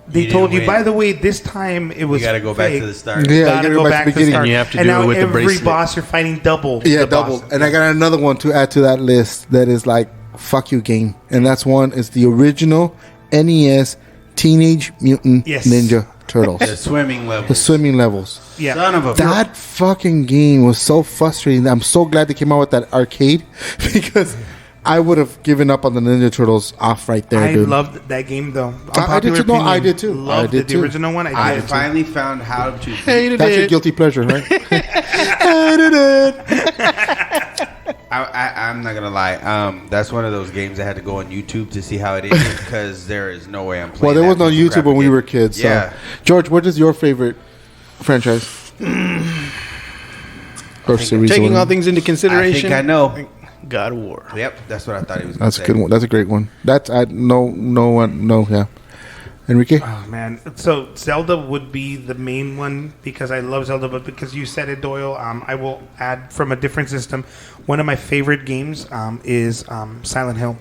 they You told didn't you, win. by the way, this time it was you got to go back fake. to the start. Yeah, You gotta go back to the start. And you have to and do now it with the every bracelet. boss you're fighting double. Yeah, the double. boss. And I got another one to add to that list that is like, fuck you game. And that's one is the original NES Teenage Mutant Yes. Ninja Turtles. The swimming level. The swimming levels. Yeah. Son of a That fucking game was so frustrating. I'm so glad they came out with that arcade because I would have given up on the Ninja Turtles off right there, I dude. loved that game though. I did too. No, I did too. Loved I did it. The too. original one. I I did. finally found how to Hated That's your it. guilty pleasure, right? Hated it. I'm not gonna lie. That's one of those games I had to go on YouTube to see how it is because there is no way I'm playing. Well, there was that no piece of YouTube crap when we again. were kids. So. Yeah. George, what is your favorite franchise? Or series? or Taking all whatever? things into consideration, I know. God of War. Yep, that's what I thought he was. Gonna That's say. a good one. That's a great one. That's no one. No, yeah. Enrique? Oh man, so Zelda would be the main one because I love Zelda, but because you said it, Doyle, I will add from a different system. One of my favorite games is Silent Hill.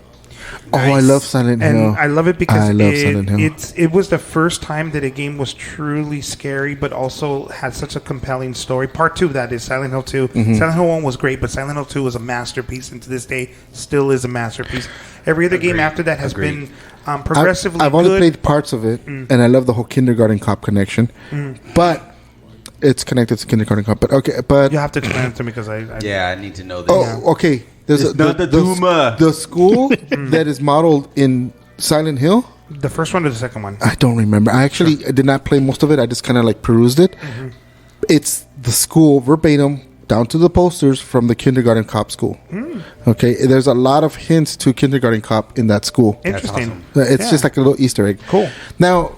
Oh, I love Silent Hill. And I love it because Silent Hill. it was the first time that a game was truly scary, but also had such a compelling story. Part 2 of that is Silent Hill 2. Silent Hill 1 was great, but Silent Hill 2 was a masterpiece, and to this day still is a masterpiece. Every other game after that has been progressively I've only played parts of it, and I love the whole Kindergarten Cop connection. But it's connected to Kindergarten Cop. But okay, but you have to explain it to me because I I need to know this. Oh, okay. There's the school that is modeled in Silent Hill. The first one or the second one? I don't remember. I did not play most of it. I just kind of like perused it. It's the school verbatim down to the posters from the Kindergarten Cop school. Okay, there's a lot of hints to Kindergarten Cop in that school. Interesting. Awesome. It's just like a little Easter egg. Cool. Now,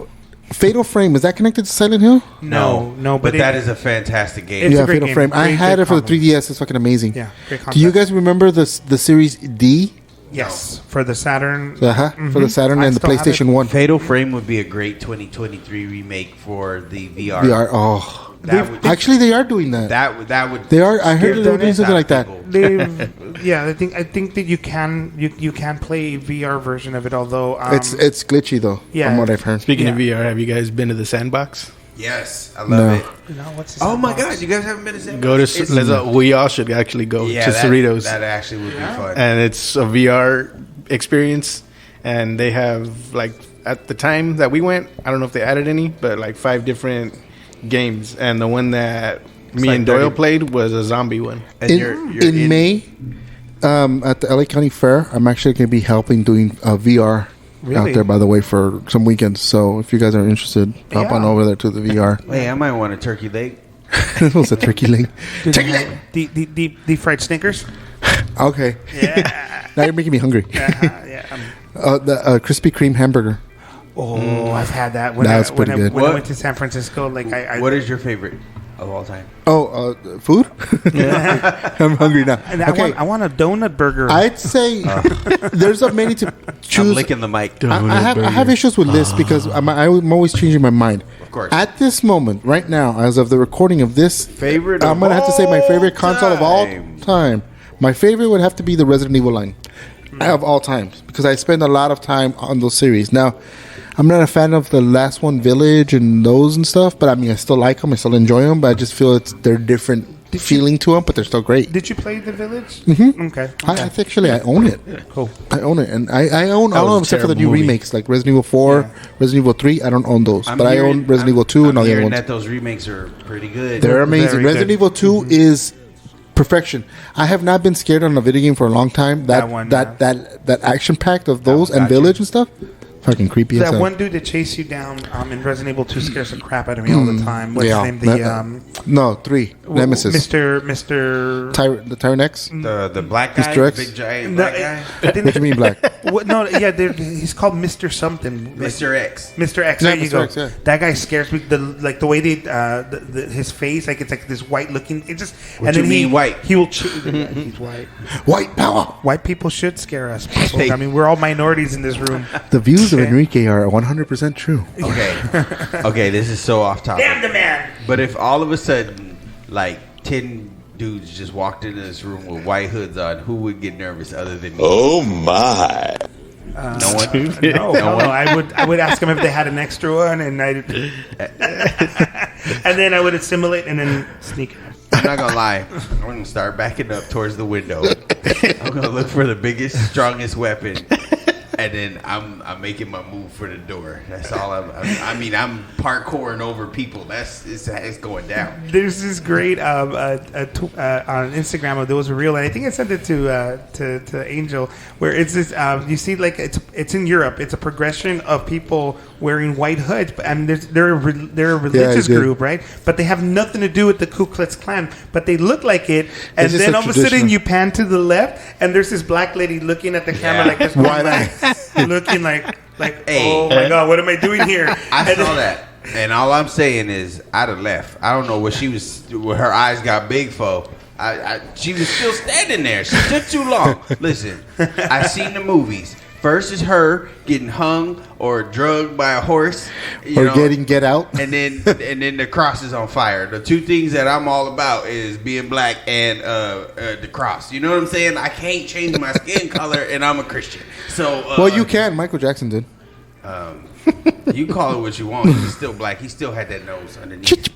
Fatal Frame, is that connected to Silent Hill? No, but that is a fantastic game. Yeah, Fatal Frame. I had it for the 3DS. It's fucking amazing. Yeah, great concept. Do you guys remember the series D? Yes, for the Saturn. For the Saturn and the PlayStation 1. Fatal Frame would be a great 2023 remake for the VR. VR. Oh. Actually, they are doing that. That would. They are. I heard they're doing something like that. I think that you can play a VR version of it, although it's glitchy though. Yeah. From what I've heard. Speaking of VR, have you guys been to the Sandbox? Yes, I love it. No, what's oh my God, you guys haven't been to Sandbox? Go to. We all should actually go to Cerritos. That actually would be fun. And it's a VR experience, and they have like at the time that we went, I don't know if they added any, but like 5 different games, and the one that me and Doyle played was a zombie one. And in May, at the LA County Fair, I'm actually going to be helping doing VR out there, by the way, for some weekends. So if you guys are interested, hop on over there to the VR. Hey, I might want a turkey leg. It was a turkey leg. Turkey leg. The fried Snickers. Okay. Yeah. Now you're making me hungry. The Krispy Kreme hamburger. Oh, I've had that when I went to San Francisco. Like, what is your favorite of all time? Oh, food? I'm hungry now. And I want a donut burger. I'd say there's a many to choose. I'm licking the mic. I have issues with this because I'm always changing my mind. Of course. At this moment, right now, as of the recording of this, favorite. I'm going to have to say my favorite console of all time. My favorite would have to be the Resident Evil line of all times because I spend a lot of time on those series. Now, I'm not a fan of the last one, Village, and those and stuff. But I mean, I still like them. I still enjoy them. But I just feel they're different feeling to them. But they're still great. Did you play The Village? Mm-hmm. Okay. I own it. Cool. I own it, and I own all of them except for the new remakes, like Resident Evil 4, Resident Evil 3. I don't own those, but I own Resident Evil 2 and all the other ones. That those remakes are pretty good. They're amazing. Resident Evil 2 is perfection. I have not been scared on a video game for a long time. That action packed of those and Village and stuff. Fucking creepy. That one dude that chased you down in Resident Evil 2 scares the crap out of me all the time. What's his name? No, 3. Nemesis. Mr. The Tyrannex? The black guy? Mr. X? Big giant black guy? What do you mean black? He's called Mr. Something. Mr. X. Mr. X, there you go. X, yeah. That guy scares me. The way his face, like it's like this white looking. It just. What and then white? He will. He's white. White power. White people should scare us. I mean, we're all minorities in this room. The views of Enrique are 100% true. Okay, this is so off topic. Damn the man! But if all of a sudden, like 10 dudes just walked into this room with white hoods on, who would get nervous other than me? Oh my! No one. No. I would ask them if they had an extra one, and and then I would assimilate and then sneak. I'm not gonna lie. I'm gonna start backing up towards the window. I'm gonna look for the biggest, strongest weapon. And then I'm making my move for the door. That's all. I'm parkouring over people. It's going down. There's this great on Instagram. There was a reel, and I think I sent it to Angel, where it's this. You see, like it's in Europe. It's a progression of people wearing white hoods, and they're a religious group, right? But they have nothing to do with the Ku Klux Klan, but they look like it. And then all of a sudden, you pan to the left, and there's this black lady looking at the camera like this. Why? Looking like hey, oh my God, what am I doing here? I saw that, and all I'm saying is I'd have left. I don't know what she was. What her eyes got big for. She was still standing there. She took too long. Listen, I've seen the movies. First is her getting hung or drugged by a horse, get out, and then the cross is on fire. The two things that I'm all about is being black and the cross. You know what I'm saying? I can't change my skin color, and I'm a Christian. So well, you can. Michael Jackson did. You call it what you want. He's still black. He still had that nose underneath.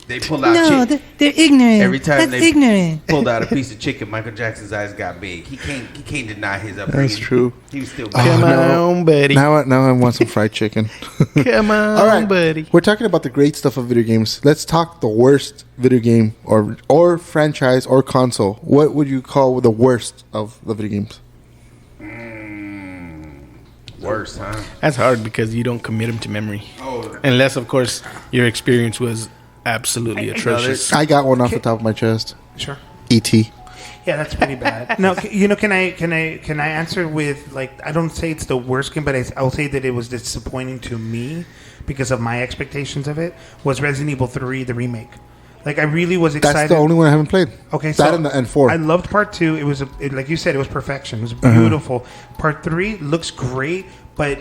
They pulled out chicken. They're ignorant. Every time That's ignorant. pulled out a piece of chicken, Michael Jackson's eyes got big. He can't deny his upbringing. That's true. He was still black. Come on, buddy. Now I want some fried chicken. Come on, all right, buddy. We're talking about the great stuff of video games. Let's talk the worst video game or franchise or console. What would you call the worst of the video games? Worse, huh? That's hard because you don't commit them to memory. Oh. Unless, of course, your experience was absolutely atrocious. I got one off the top of my chest. Sure. E.T. Yeah, that's pretty bad. No, can I answer with, like, I don't say it's the worst game, but I'll say that it was disappointing to me because of my expectations of it, was Resident Evil 3, the remake. Like, I really was excited. That's the only one I haven't played. Okay, that so and 4. I loved part 2. It was like you said, it was perfection. It was beautiful. Part 3 looks great, but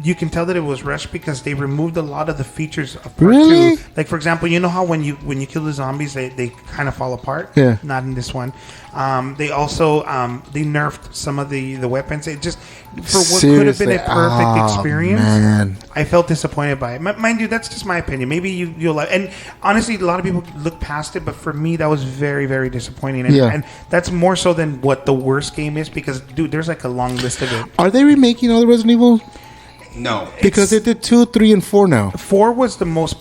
you can tell that it was rushed because they removed a lot of the features of part 2. Like, for example, you know how when you kill the zombies, they kind of fall apart. Yeah. Not in this one. They also they nerfed some of the weapons. It just for what could have been a perfect experience. Man. I felt disappointed by it. Mind you, that's just my opinion. Maybe you'll like. And honestly, a lot of people look past it, but for me, that was very, very disappointing. And that's more so than what the worst game is because, dude, there's like a long list of it. Are they remaking all the Resident Evil? No, because they did 2, 3, and 4 now. 4 was the most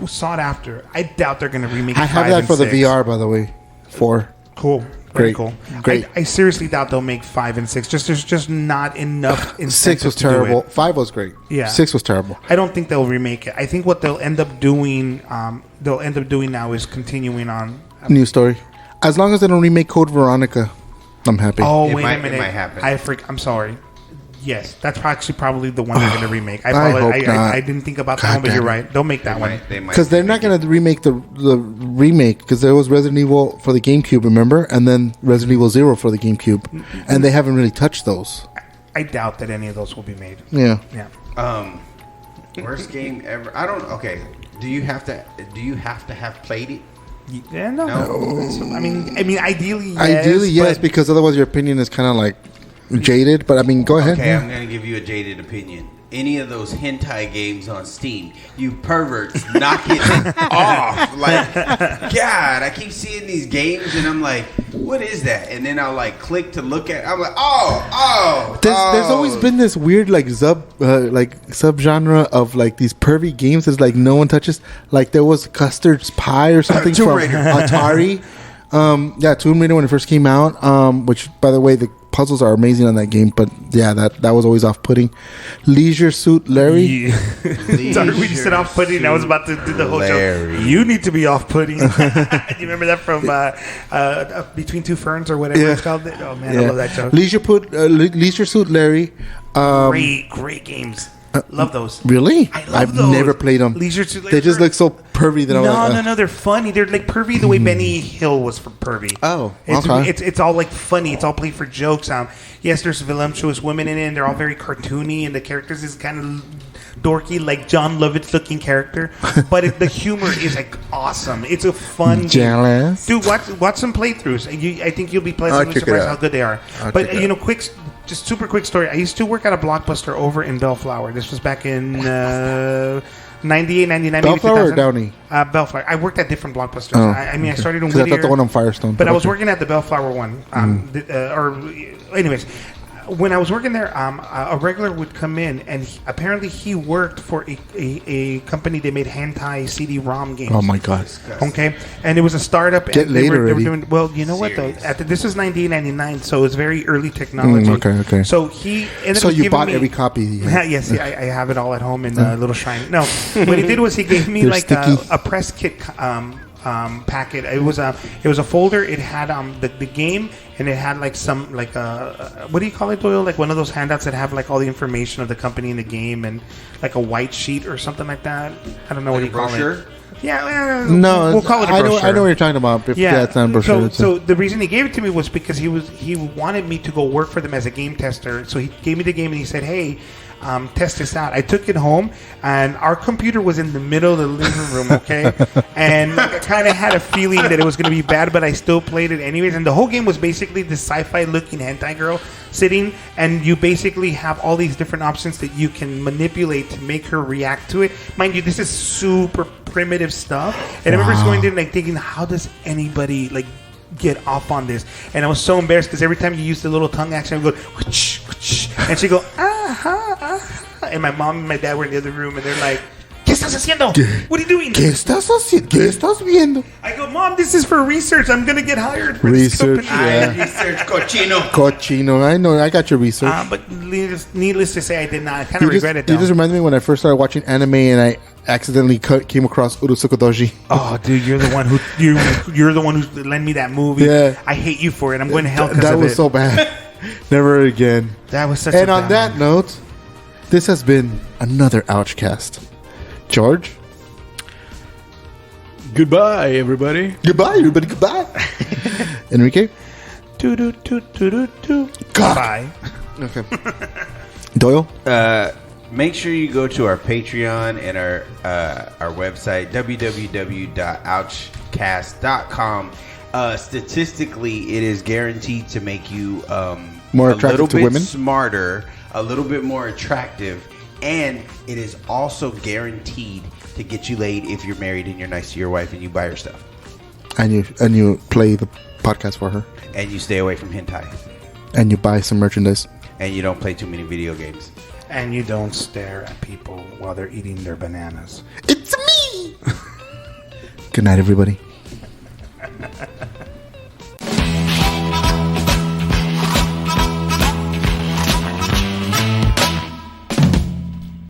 sought after. I doubt they're going to remake. I have 5 that and for 6. the VR, by the way. 4. Cool. Very Great. cool. Great. I seriously doubt they'll make 5 and 6. There's just not enough incentive 6 was to do terrible. it. 5 was great. Yeah. 6 was terrible. I don't think they'll remake it. I think what they'll end up doing now is continuing on. New story. As long as they don't remake Code Veronica, I'm happy. Oh, It wait might- a minute. it might happen. I'm sorry. Yes, that's actually probably the one they're going to remake. I hope not. I didn't think about that God one, but you're damn it. right. Don't make that one. Because they're not going to remake the remake because there was Resident Evil for the GameCube, remember? And then Resident Evil 0 for the GameCube. And they haven't really touched those. I doubt that any of those will be made. Yeah. Yeah. Worst game ever. I don't. Okay. Do you have to have played it? Yeah, no. I mean, ideally, yes. Ideally, yes, but because otherwise your opinion is kind of like jaded. But I mean, go ahead. Okay, I'm going to give you a jaded opinion. Any of those hentai games on Steam, you perverts, knock it off. Like, God, I keep seeing these games and I'm like, what is that? And then I'll like click to look at it. I'm like, There's always been this weird like subgenre of like these pervy games that's like no one touches. Like there was Custard's Pie or something from Atari. Tomb Raider when it first came out. Which, by the way, the puzzles are amazing on that game. But yeah, that was always off-putting. Leisure Suit Larry. Yeah. Sorry, when you said off-putting, I was about to do the whole joke. You need to be off-putting. You remember that from Between Two Ferns or whatever it's called? Oh man, I love that joke. Leisure Suit Larry. Great games. Love those. Really? I've never played them. Leisure Suit Larry. They just look so pervy that I'm like, No, they're funny. They're like pervy the way Benny Hill was for pervy. Oh, okay. It's all like funny. It's all played for jokes. Yes, there's voluptuous women in it, and they're all very cartoony, and the characters is kind of dorky, like John Lovitz looking character. But the humor is like awesome. It's a fun game. Dude, watch some playthroughs. I think you'll be pleasantly surprised how good they are. But just super quick story. I used to work at a Blockbuster over in Bellflower. This was back in 98, 99, Bellflower maybe 2000. or Downey? Bellflower. I worked at different Blockbusters. I started in Whittier. I thought the one on Firestone. But I was working at the Bellflower one. Anyways, when I was working there, a regular would come in, and apparently he worked for a company that made hentai CD-ROM games. Oh my god! Okay, and it was a startup. Get and laid they were already. doing well. You know what though? This is 1999, so it's very early technology. Okay. So he ended So up you giving bought me, every copy? Yes, I have it all at home in a little shrine. No, what he did was he gave me They're like a press kit packet. It was a folder. It had the game, and it had like some like what do you call it, Doyle? Like one of those handouts that have like all the information of the company in the game, and like a white sheet or something like that. I don't know what you call it. Yeah, No, we'll call it a brochure. I know what you're talking about. Yeah, it's not a brochure. So the reason he gave it to me was because he wanted me to go work for them as a game tester. So he gave me the game and he said, "Hey, test this out." I took it home, and our computer was in the middle of the living room. Okay, and I kind of had a feeling that it was going to be bad, but I still played it anyways. And the whole game was basically this sci-fi looking hentai girl sitting, and you basically have all these different options that you can manipulate to make her react to it. Mind you, this is super primitive stuff, and I remember just going there like thinking, how does anybody like get off on this? And I was so embarrassed because every time you use the little tongue action, I would go whoosh, whoosh, and she'd go and my mom and my dad were in the other room, and they're like, ¿Qué estás haciendo? What are you doing? ¿Qué estás haciendo? ¿Qué estás viendo? I go, Mom, this is for research. I'm gonna get hired for research. This Research, cochino. Cochino. I know. I got your research. But needless to say, I did not. I kind of regret it. Though. You just reminded me when I first started watching anime and I accidentally came across Urusukodoji. Oh, dude, you're the one who you're the one who lent me that movie. Yeah. I hate you for it. I'm going to hell because that of was it. so bad. Never again. That was such. And on that note, this has been another Ouchcast. George. Goodbye, everybody. Goodbye, everybody. Goodbye. Enrique. Bye. Okay. Doyle. Make sure you go to our Patreon and our website www.ouchcast.com. Statistically, it is guaranteed to make you more attractive to women, smarter, a little bit more attractive, and it is also guaranteed to get you laid if you're married and you're nice to your wife and you buy her stuff. And you play the podcast for her. And you stay away from hentai. And you buy some merchandise. And you don't play too many video games. And you don't stare at people while they're eating their bananas. It's me! Good night, everybody.